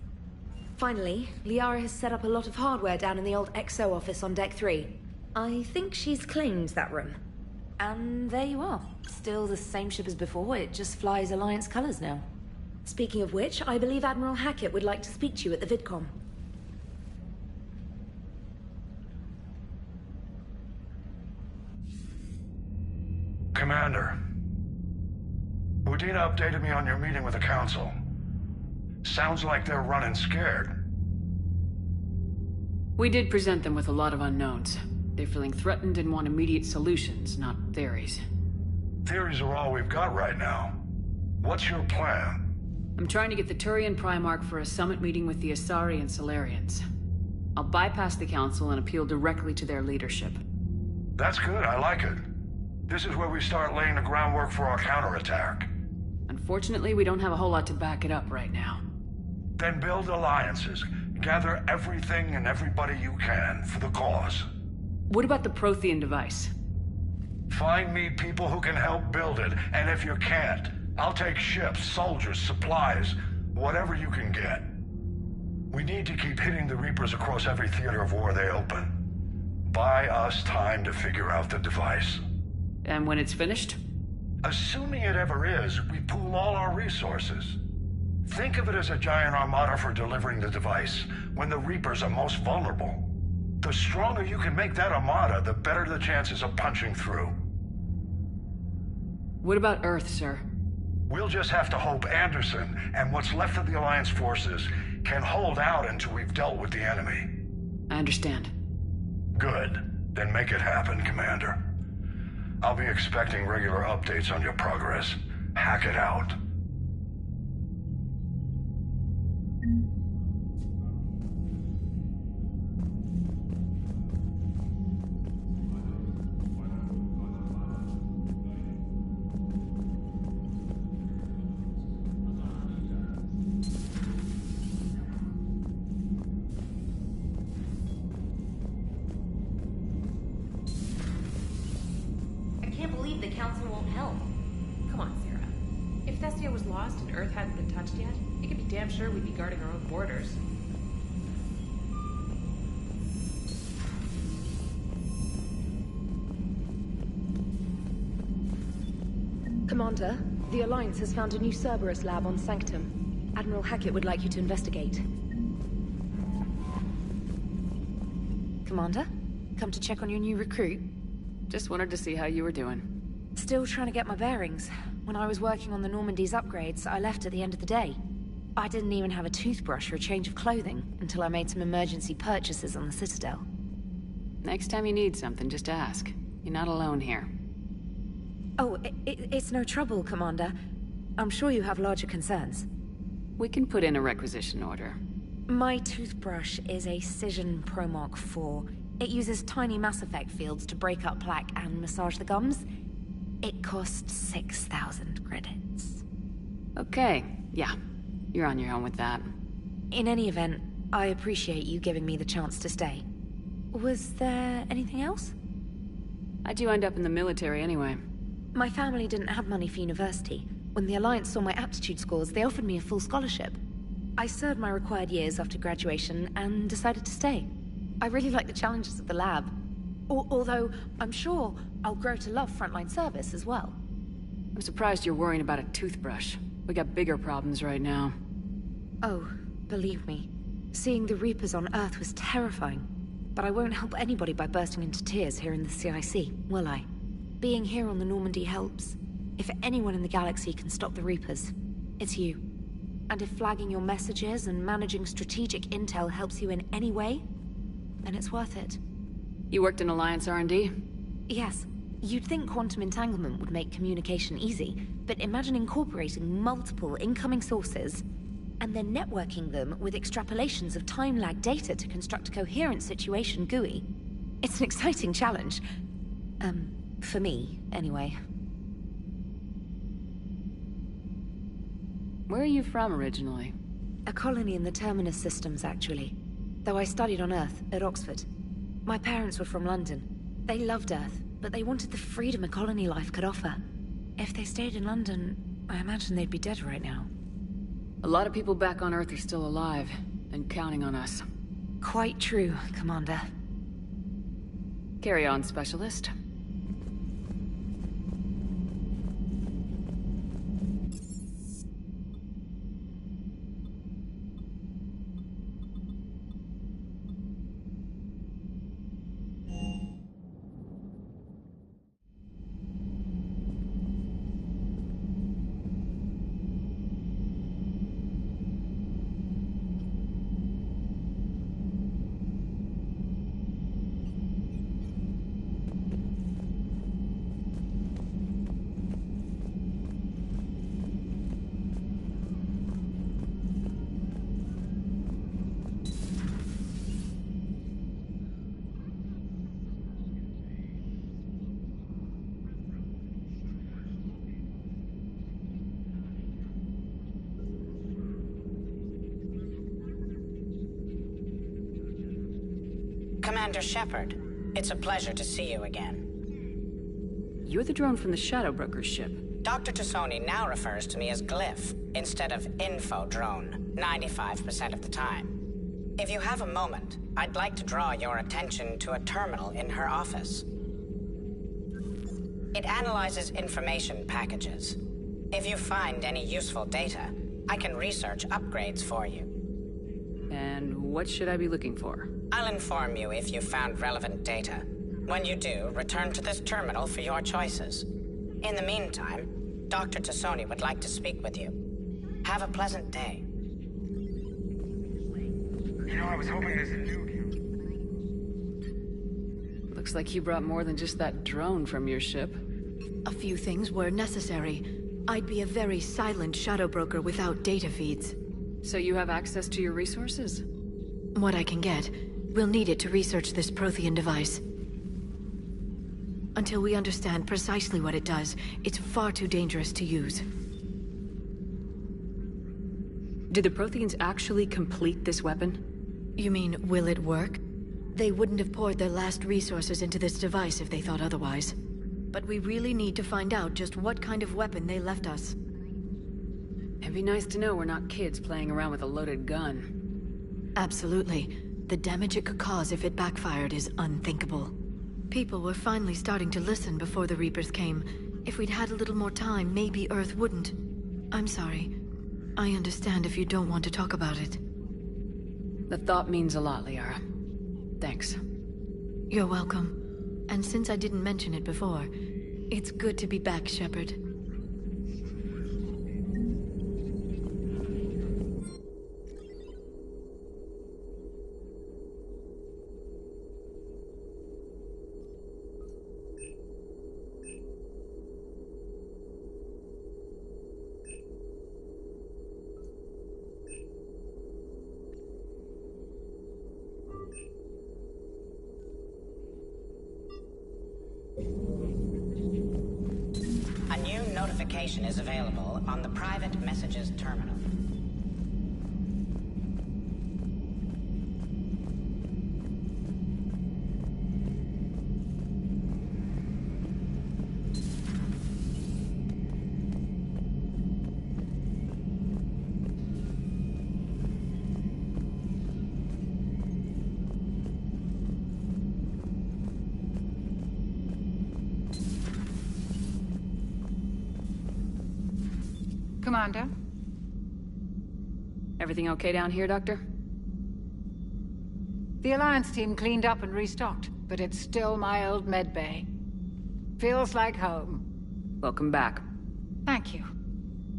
Speaker 3: Finally, Liara has set up a lot of hardware down in the old XO office on Deck 3. I think she's claimed that room. And there you are. Still the same ship as before, it just flies Alliance colors now. Speaking of which, I believe Admiral Hackett would like to speak to you at the VidCom.
Speaker 13: Commander, Udina updated me on your meeting with the Council. Sounds like they're running scared.
Speaker 2: We did present them with a lot of unknowns. They're feeling threatened and want immediate solutions, not theories.
Speaker 13: Theories are all we've got right now. What's your plan?
Speaker 2: I'm trying to get the Turian Primarch for a summit meeting with the Asari and Solarians. I'll bypass the Council and appeal directly to their leadership.
Speaker 13: That's good, I like it. This is where we start laying the groundwork for our counterattack.
Speaker 2: Unfortunately, we don't have a whole lot to back it up right now.
Speaker 13: Then build alliances. Gather everything and everybody you can for the cause.
Speaker 2: What about the Prothean device?
Speaker 13: Find me people who can help build it, and if you can't, I'll take ships, soldiers, supplies, whatever you can get. We need to keep hitting the Reapers across every theater of war they open. Buy us time to figure out the device.
Speaker 2: And when it's finished?
Speaker 13: Assuming it ever is, we pool all our resources. Think of it as a giant armada for delivering the device, when the Reapers are most vulnerable. The stronger you can make that armada, the better the chances of punching through.
Speaker 2: What about Earth, sir?
Speaker 13: We'll just have to hope Anderson and what's left of the Alliance forces can hold out until we've dealt with the enemy.
Speaker 2: I understand.
Speaker 13: Good. Then make it happen, Commander. I'll be expecting regular updates on your progress. Hack it out.
Speaker 3: I can't believe the Council won't help.
Speaker 6: Come on, Sarah. If Thessia was lost and Earth hadn't been touched yet, you can be damn sure we'd be guarding our own borders.
Speaker 3: Commander, the Alliance has found a new Cerberus lab on Sanctum. Admiral Hackett would like you to investigate. Commander, come to check on your new recruit?
Speaker 2: Just wanted to see how you were doing.
Speaker 3: Still trying to get my bearings. When I was working on the Normandy's upgrades, I left at the end of the day. I didn't even have a toothbrush or a change of clothing until I made some emergency purchases on the Citadel.
Speaker 2: Next time you need something, just ask. You're not alone here.
Speaker 3: Oh, it's no trouble, Commander. I'm sure you have larger concerns.
Speaker 2: We can put in a requisition order.
Speaker 3: My toothbrush is a Cision Pro Mark IV. It uses tiny Mass Effect fields to break up plaque and massage the gums. It costs 6,000 credits.
Speaker 2: Okay, yeah. You're on your own with that.
Speaker 3: In any event, I appreciate you giving me the chance to stay. Was there anything else?
Speaker 2: How'd you end up in the military anyway?
Speaker 3: My family didn't have money for university. When the Alliance saw my aptitude scores, they offered me a full scholarship. I served my required years after graduation and decided to stay. I really like the challenges of the lab. Although, I'm sure I'll grow to love frontline service as well.
Speaker 2: I'm surprised you're worrying about a toothbrush. We got bigger problems right now.
Speaker 3: Oh, believe me. Seeing the Reapers on Earth was terrifying. But I won't help anybody by bursting into tears here in the CIC, will I? Being here on the Normandy helps. If anyone in the galaxy can stop the Reapers, it's you. And if flagging your messages and managing strategic intel helps you in any way, then it's worth it.
Speaker 2: You worked in Alliance R&D?
Speaker 3: Yes. You'd think quantum entanglement would make communication easy, but imagine incorporating multiple incoming sources and then networking them with extrapolations of time-lag data to construct a coherent situation GUI. It's an exciting challenge. For me, anyway.
Speaker 2: Where are you from originally?
Speaker 3: A colony in the Terminus systems, actually. Though I studied on Earth, at Oxford. My parents were from London. They loved Earth, but they wanted the freedom a colony life could offer. If they stayed in London, I imagine they'd be dead right now.
Speaker 2: A lot of people back on Earth are still alive, and counting on us.
Speaker 3: Quite true, Commander.
Speaker 2: Carry on, Specialist.
Speaker 14: Commander Shepard, it's a pleasure to see you again.
Speaker 2: You're the drone from the Shadow Broker's ship.
Speaker 14: Dr. Tassoni now refers to me as Glyph instead of Info Drone, 95% of the time. If you have a moment, I'd like to draw your attention to a terminal in her office. It analyzes information packages. If you find any useful data, I can research upgrades for you.
Speaker 2: And what should I be looking for?
Speaker 14: I'll inform you if you found relevant data. When you do, return to this terminal for your choices. In the meantime, Dr. Tassoni would like to speak with you. Have a pleasant day.
Speaker 15: You know, I was hoping this new...
Speaker 2: Looks like you brought more than just that drone from your ship.
Speaker 1: A few things were necessary. I'd be a very silent shadow broker without data feeds.
Speaker 2: So you have access to your resources?
Speaker 1: What I can get. We'll need it to research this Prothean device. Until we understand precisely what it does, it's far too dangerous to use.
Speaker 2: Did the Protheans actually complete this weapon?
Speaker 1: You mean, will it work? They wouldn't have poured their last resources into this device if they thought otherwise. But we really need to find out just what kind of weapon they left us.
Speaker 2: It'd be nice to know we're not kids playing around with a loaded gun.
Speaker 1: Absolutely. The damage it could cause if it backfired is unthinkable. People were finally starting to listen before the Reapers came. If we'd had a little more time, maybe Earth wouldn't. I'm sorry. I understand if you don't want to talk about it.
Speaker 2: The thought means a lot, Liara. Thanks.
Speaker 1: You're welcome. And since I didn't mention it before, it's good to be back, Shepard.
Speaker 14: A new notification is available on the private messages terminal.
Speaker 12: Commander?
Speaker 2: Everything okay down here, Doctor?
Speaker 12: The Alliance team cleaned up and restocked, but it's still my old medbay. Feels like home.
Speaker 2: Welcome back.
Speaker 12: Thank you.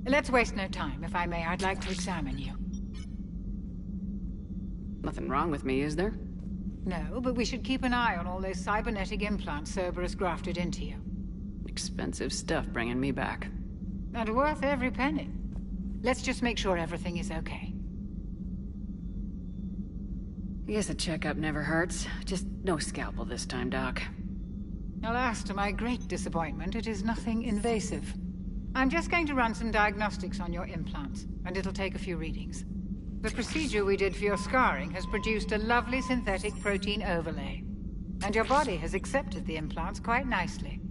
Speaker 12: Let's waste no time. If I may, I'd like to examine you.
Speaker 2: Nothing wrong with me, is there?
Speaker 12: No, but we should keep an eye on all those cybernetic implants Cerberus grafted into you.
Speaker 2: Expensive stuff bringing me back.
Speaker 12: And worth every penny. Let's just make sure everything is okay.
Speaker 2: I guess a checkup never hurts. Just no scalpel this time, Doc.
Speaker 12: Alas, to my great disappointment, it is nothing invasive. I'm just going to run some diagnostics on your implants, and it'll take a few readings. The procedure we did for your scarring has produced a lovely synthetic protein overlay. And your body has accepted the implants quite nicely.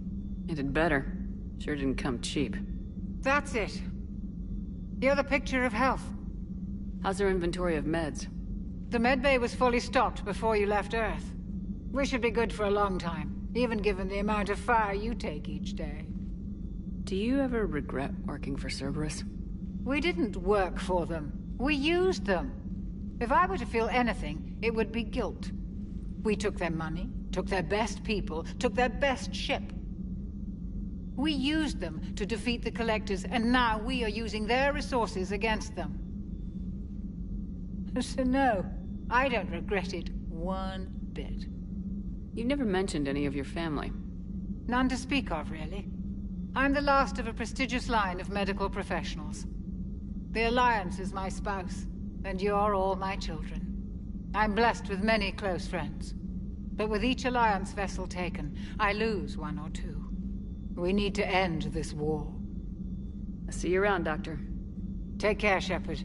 Speaker 2: It did better. Sure didn't come cheap.
Speaker 12: That's it. You're the picture of health.
Speaker 2: How's our inventory of meds?
Speaker 12: The medbay was fully stocked before you left Earth. We should be good for a long time, even given the amount of fire you take each day.
Speaker 2: Do you ever regret working for Cerberus?
Speaker 12: We didn't work for them. We used them. If I were to feel anything, it would be guilt. We took their money, took their best people, took their best ship. We used them to defeat the Collectors, and now we are using their resources against them. So no, I don't regret it one bit.
Speaker 2: You never mentioned any of your family.
Speaker 12: None to speak of, really. I'm the last of a prestigious line of medical professionals. The Alliance is my spouse, and you're all my children. I'm blessed with many close friends. But with each Alliance vessel taken, I lose one or two. We need to end this war.
Speaker 2: I'll see you around, Doctor.
Speaker 12: Take care, Shepard.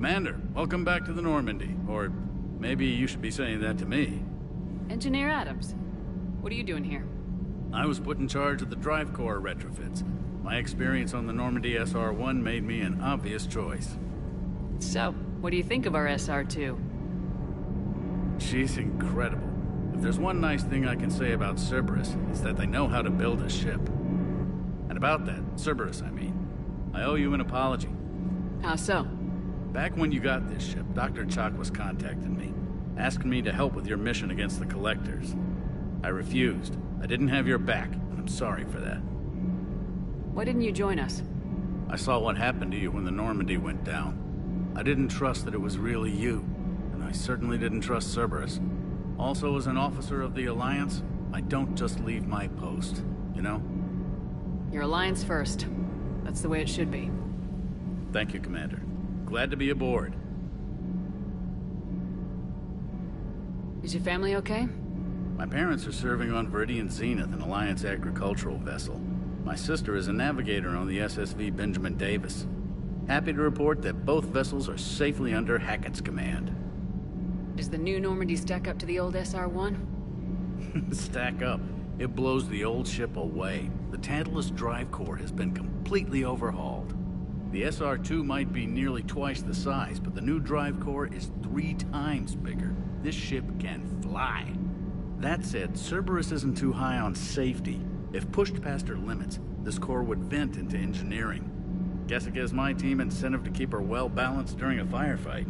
Speaker 7: Commander, welcome back to the Normandy. Or maybe you should be saying that to me.
Speaker 2: Engineer Adams, what are you doing here?
Speaker 7: I was put in charge of the drive core retrofits. My experience on the Normandy SR-1 made me an obvious choice.
Speaker 2: So, what do you think of our SR-2?
Speaker 7: She's incredible. If there's one nice thing I can say about Cerberus, it's that they know how to build a ship. And about that, Cerberus, I mean, I owe you an apology.
Speaker 2: How so?
Speaker 7: Back when you got this ship, Dr. Chalk was contacting me, asking me to help with your mission against the Collectors. I refused. I didn't have your back, and I'm sorry for that.
Speaker 2: Why didn't you join us?
Speaker 7: I saw what happened to you when the Normandy went down. I didn't trust that it was really you, and I certainly didn't trust Cerberus. Also, as an officer of the Alliance, I don't just leave my post, you know?
Speaker 2: Your Alliance first. That's the way it should be.
Speaker 7: Thank you, Commander. Glad to be aboard.
Speaker 2: Is your family okay?
Speaker 7: My parents are serving on Viridian Zenith, an Alliance agricultural vessel. My sister is a navigator on the SSV Benjamin Davis. Happy to report that both vessels are safely under Hackett's command.
Speaker 2: Does the new Normandy stack up to the old SR-1?
Speaker 7: Stack up. It blows the old ship away. The Tantalus drive core has been completely overhauled. The SR-2 might be nearly twice the size, but the new drive core is 3 times bigger. This ship can fly. That said, Cerberus isn't too high on safety. If pushed past her limits, this core would vent into engineering. Guess it gives my team incentive to keep her well balanced during a firefight.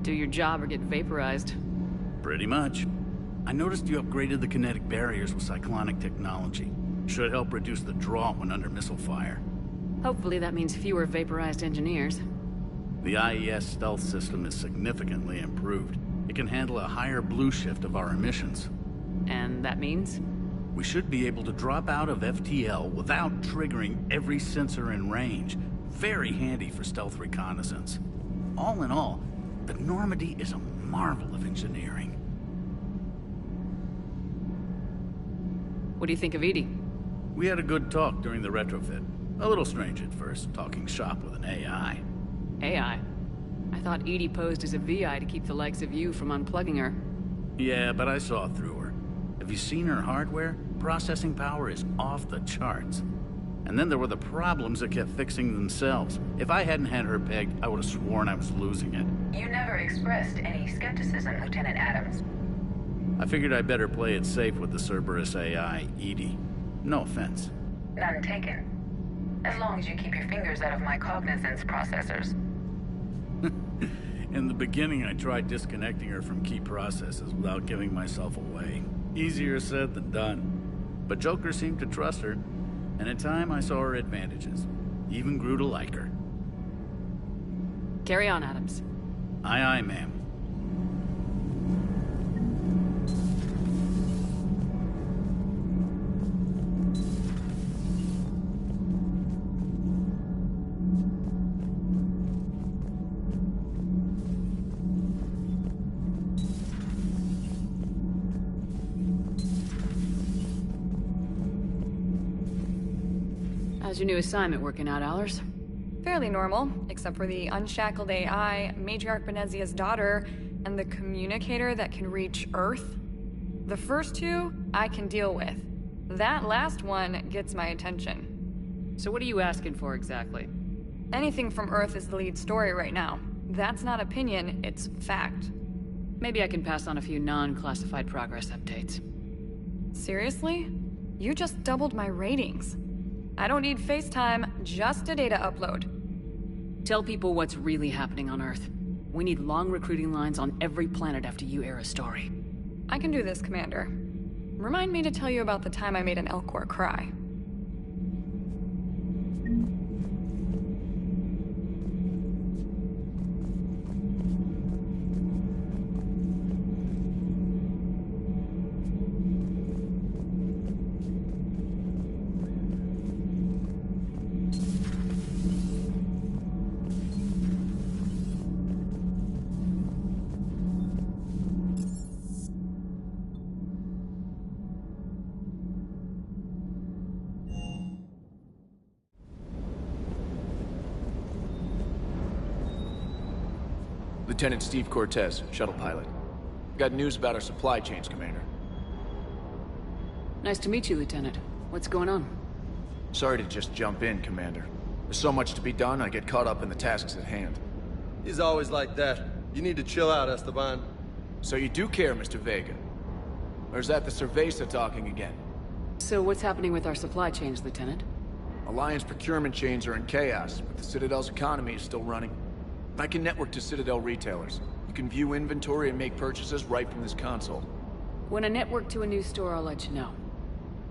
Speaker 2: Do your job or get vaporized.
Speaker 7: Pretty much. I noticed you upgraded the kinetic barriers with cyclonic technology. Should help reduce the draw when under missile fire.
Speaker 2: Hopefully that means fewer vaporized engineers.
Speaker 7: The IES stealth system is significantly improved. It can handle a higher blue shift of our emissions.
Speaker 2: And that means?
Speaker 7: We should be able to drop out of FTL without triggering every sensor in range. Very handy for stealth reconnaissance. All in all, the Normandy is a marvel of engineering.
Speaker 2: What do you think of Edie?
Speaker 7: We had a good talk during the retrofit. A little strange at first, talking shop with an AI.
Speaker 2: AI? I thought Edie posed as a VI to keep the likes of you from unplugging her.
Speaker 7: Yeah, but I saw through her. Have you seen her hardware? Processing power is off the charts. And then there were the problems that kept fixing themselves. If I hadn't had her pegged, I would have sworn I was losing it.
Speaker 4: You never expressed any skepticism, Lieutenant Adams.
Speaker 7: I figured I'd better play it safe with the Cerberus AI, Edie. No offense.
Speaker 4: None taken. As long as you keep your fingers out of my cognizance processors.
Speaker 7: In the beginning, I tried disconnecting her from key processes without giving myself away. Easier said than done. But Joker seemed to trust her, and in time I saw her advantages. Even grew to like her.
Speaker 2: Carry on, Adams.
Speaker 7: Aye, aye, ma'am.
Speaker 2: How's your new assignment working out, Allers?
Speaker 9: Fairly normal, except for the unshackled AI, Matriarch Benezia's daughter, and the communicator that can reach Earth. The first two, I can deal with. That last one gets my attention.
Speaker 2: So what are you asking for exactly?
Speaker 9: Anything from Earth is the lead story right now. That's not opinion, it's fact.
Speaker 2: Maybe I can pass on a few non-classified progress updates.
Speaker 9: Seriously? You just doubled my ratings. I don't need FaceTime, just a data upload.
Speaker 2: Tell people what's really happening on Earth. We need long recruiting lines on every planet after you air a story.
Speaker 9: I can do this, Commander. Remind me to tell you about the time I made an Elcor cry.
Speaker 16: Lieutenant Steve Cortez, shuttle pilot. Got news about our supply chains, Commander.
Speaker 2: Nice to meet you, Lieutenant. What's going on?
Speaker 16: Sorry to just jump in, Commander. There's so much to be done, I get caught up in the tasks at hand.
Speaker 11: He's always like that. You need to chill out, Esteban.
Speaker 16: So you do care, Mr. Vega? Or is that the Cerveza talking again?
Speaker 2: So what's happening with our supply chains, Lieutenant?
Speaker 16: Alliance procurement chains are in chaos, but the Citadel's economy is still running. I can network to Citadel retailers. You can view inventory and make purchases right from this console.
Speaker 2: When I network to a new store, I'll let you know.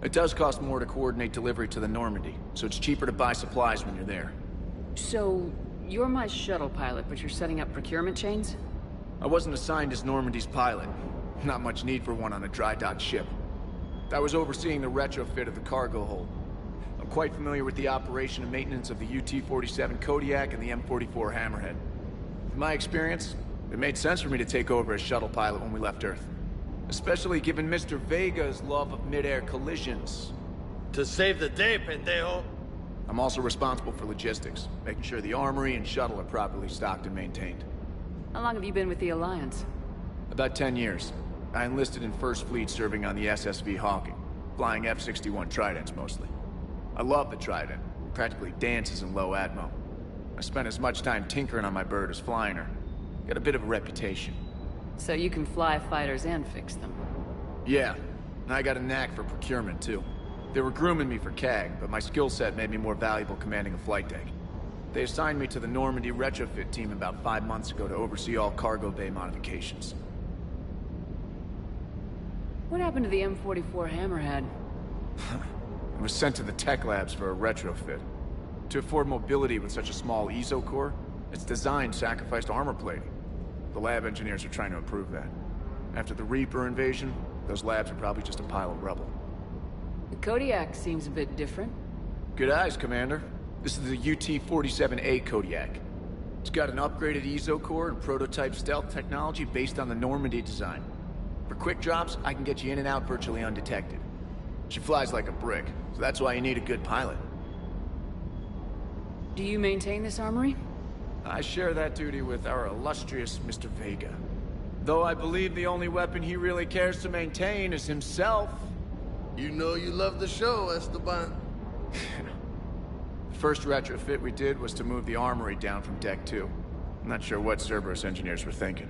Speaker 16: It does cost more to coordinate delivery to the Normandy, so it's cheaper to buy supplies when you're there.
Speaker 2: So, you're my shuttle pilot, but you're setting up procurement chains?
Speaker 16: I wasn't assigned as Normandy's pilot. Not much need for one on a dry dock ship. I was overseeing the retrofit of the cargo hold. I'm quite familiar with the operation and maintenance of the UT-47 Kodiak and the M44 Hammerhead. In my experience, it made sense for me to take over as shuttle pilot when we left Earth. Especially given Mr. Vega's love of mid-air collisions.
Speaker 11: To save the day, pendejo.
Speaker 16: I'm also responsible for logistics, making sure the armory and shuttle are properly stocked and maintained.
Speaker 2: How long have you been with the Alliance?
Speaker 16: About 10 years. I enlisted in First Fleet serving on the SSV Hawking, flying F-61 Tridents mostly. I love the Trident. It practically dances in low atmo. I spent as much time tinkering on my bird as flying her. Got a bit of a reputation.
Speaker 2: So you can fly fighters and fix them?
Speaker 16: Yeah, and I got a knack for procurement too. They were grooming me for CAG, but my skill set made me more valuable commanding a flight deck. They assigned me to the Normandy retrofit team about 5 months ago to oversee all cargo bay modifications.
Speaker 2: What happened to the M44 Hammerhead?
Speaker 16: It was sent to the tech labs for a retrofit. To afford mobility with such a small ESO core, its design sacrificed armor plating. The lab engineers are trying to improve that. After the Reaper invasion, those labs are probably just a pile of rubble.
Speaker 2: The Kodiak seems a bit different.
Speaker 16: Good eyes, Commander. This is the UT-47A Kodiak. It's got an upgraded ESO core and prototype stealth technology based on the Normandy design. For quick drops, I can get you in and out virtually undetected. She flies like a brick, so that's why you need a good pilot.
Speaker 2: Do you maintain this armory?
Speaker 16: I share that duty with our illustrious Mr. Vega. Though I believe the only weapon he really cares to maintain is himself.
Speaker 11: You know you love the show, Esteban.
Speaker 16: The first retrofit we did was to move the armory down from Deck 2. I'm not sure what Cerberus engineers were thinking.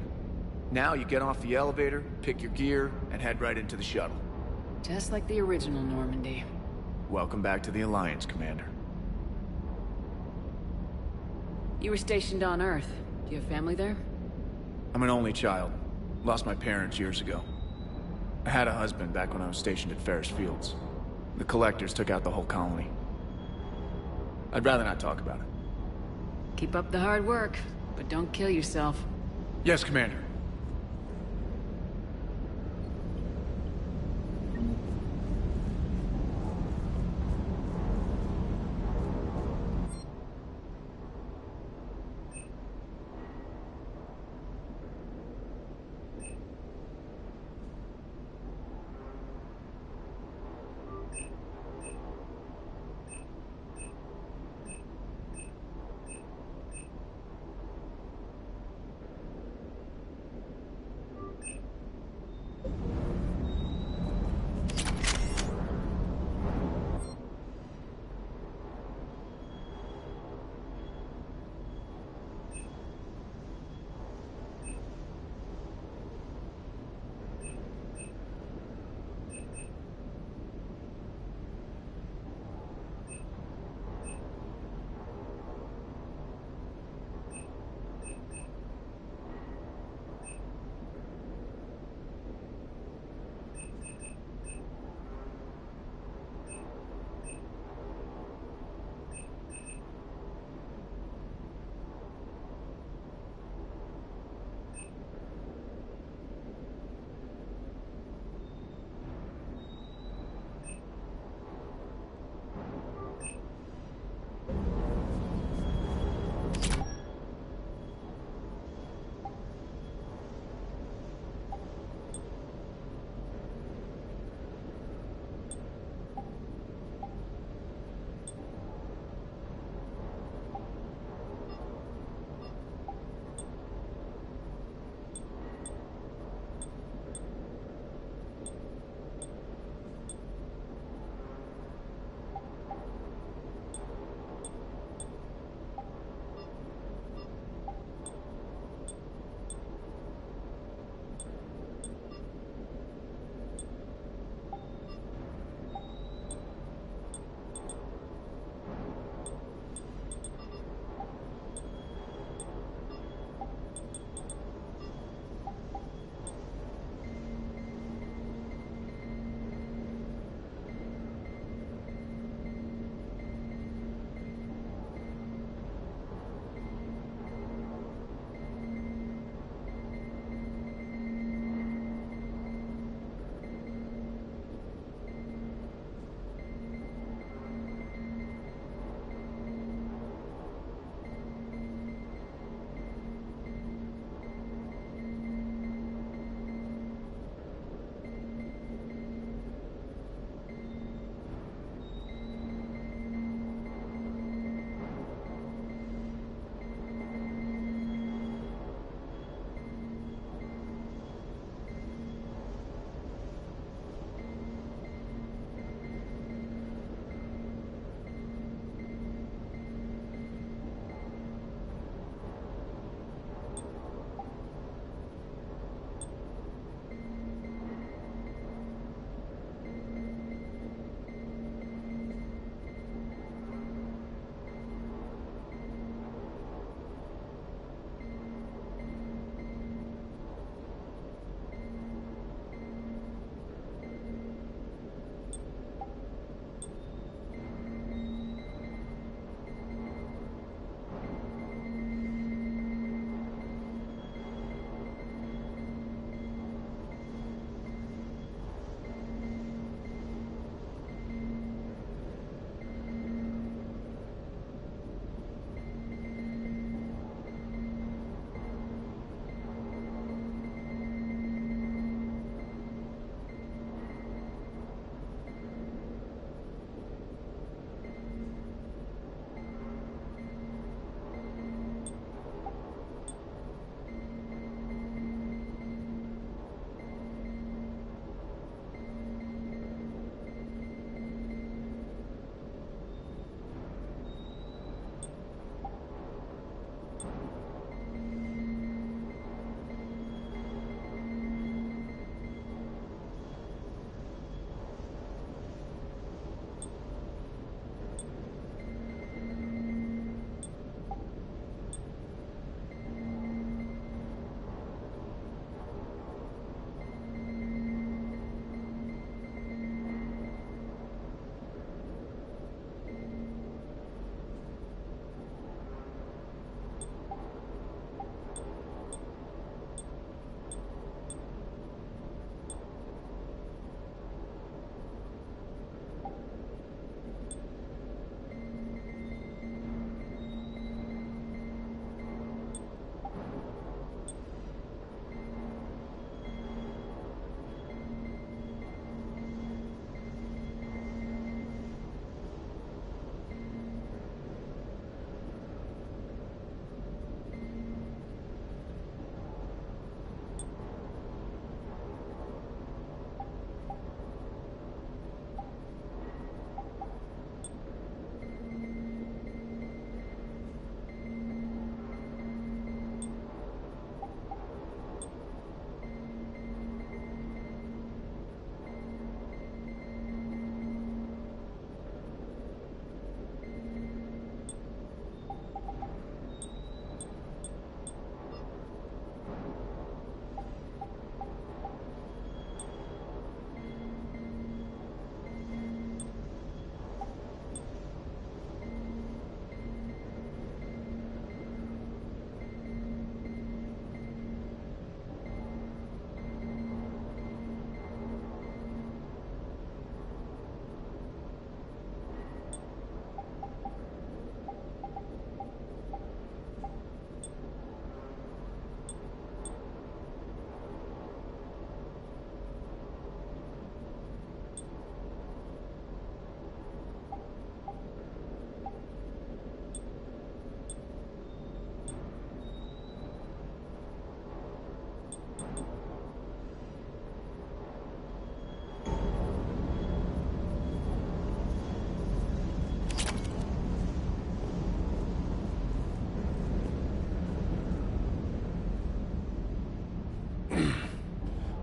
Speaker 16: Now you get off the elevator, pick your gear, and head right into the shuttle.
Speaker 2: Just like the original Normandy.
Speaker 16: Welcome back to the Alliance, Commander.
Speaker 2: You were stationed on Earth. Do you have family there?
Speaker 16: I'm an only child. Lost my parents years ago. I had a husband back when I was stationed at Ferris Fields. The Collectors took out the whole colony. I'd rather not talk about it.
Speaker 2: Keep up the hard work, but don't kill yourself.
Speaker 16: Yes, Commander.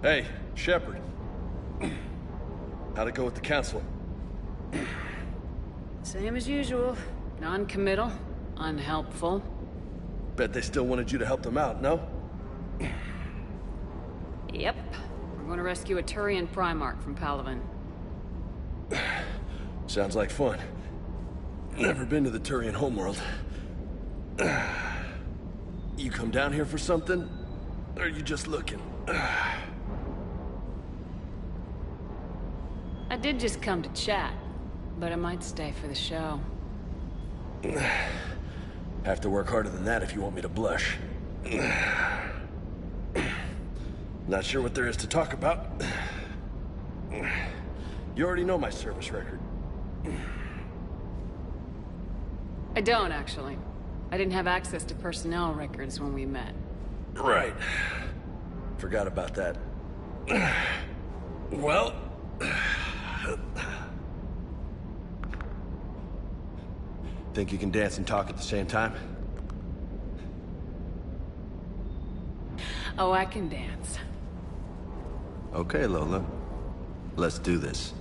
Speaker 8: Hey, Shepard. How'd it go with the council?
Speaker 2: Same as usual. Non-committal, unhelpful.
Speaker 8: Bet they still wanted you to help them out, no?
Speaker 2: Yep. We're going to rescue a Turian Primarch from Palaven.
Speaker 8: Sounds like fun. Never been to the Turian homeworld. You come down here for something? Or are you just looking?
Speaker 2: I did just come to chat, but I might stay for the show.
Speaker 8: Have to work harder than that if you want me to blush. Not sure what there is to talk about. You already know my service record.
Speaker 2: I don't, actually. I didn't have access to personnel records when we met.
Speaker 8: Right. Forgot about that. Well... Think you can dance and talk at the same time?
Speaker 2: Oh, I can dance.
Speaker 8: Okay, Lola. Let's do this.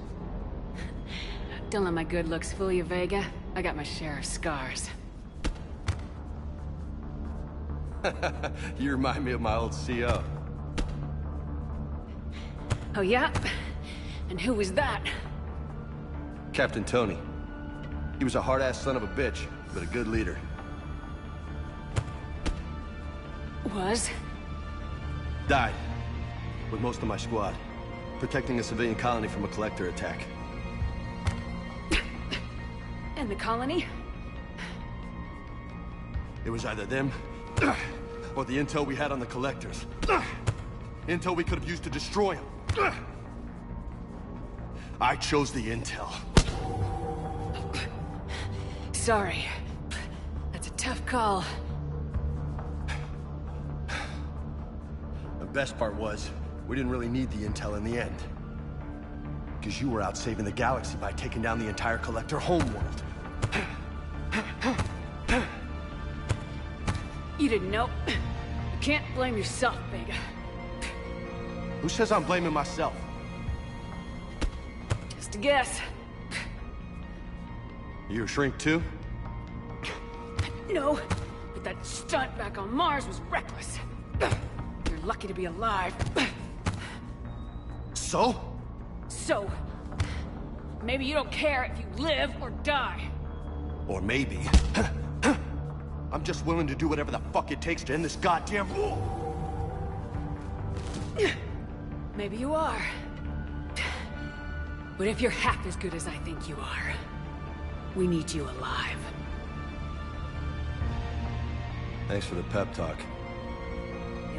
Speaker 2: Don't let my good looks fool you, Vega. I got my share of scars.
Speaker 8: You remind me of my old CO.
Speaker 2: Oh, yeah? And who was that?
Speaker 8: Captain Tony. He was a hard-ass son of a bitch, but a good leader.
Speaker 2: Was?
Speaker 8: Died. With most of my squad. Protecting a civilian colony from a collector attack.
Speaker 2: And the colony?
Speaker 8: It was either them, or the intel we had on the collectors. Intel we could have used to destroy them. I chose the intel.
Speaker 2: Sorry. That's a tough call.
Speaker 8: The best part was, we didn't really need the intel in the end. Because you were out saving the galaxy by taking down the entire collector homeworld.
Speaker 2: You didn't know. You can't blame yourself, Vega.
Speaker 8: Who says I'm blaming myself?
Speaker 2: Just a guess.
Speaker 8: You a shrink too?
Speaker 2: No, but that stunt back on Mars was reckless. You're lucky to be alive.
Speaker 8: So?
Speaker 2: So, maybe you don't care if you live or die.
Speaker 8: Or maybe... I'm just willing to do whatever the fuck it takes to end this goddamn war.
Speaker 2: Maybe you are. But if you're half as good as I think you are, we need you alive.
Speaker 8: Thanks for the pep talk.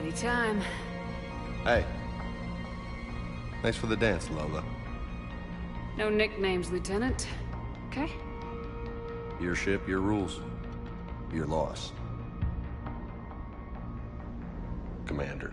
Speaker 2: Anytime.
Speaker 8: Hey. Thanks for the dance, Lola.
Speaker 2: No nicknames, Lieutenant. Okay?
Speaker 8: Your ship, your rules. Your loss. Commander.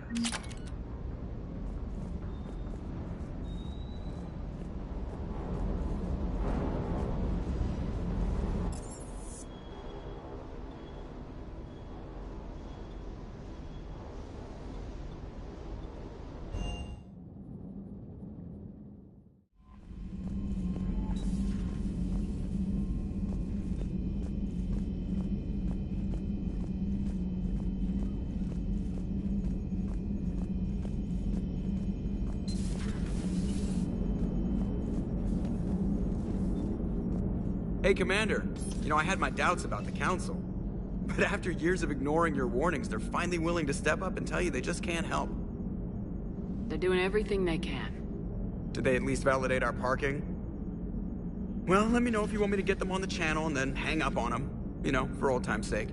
Speaker 17: Hey, Commander. You know, I had my doubts about the Council. But after years of ignoring your warnings, they're finally willing to step up and tell you they just can't help.
Speaker 2: They're doing everything they can.
Speaker 17: Did they at least validate our parking? Well, let me know if you want me to get them on the channel and then hang up on them. You know, for old time's sake.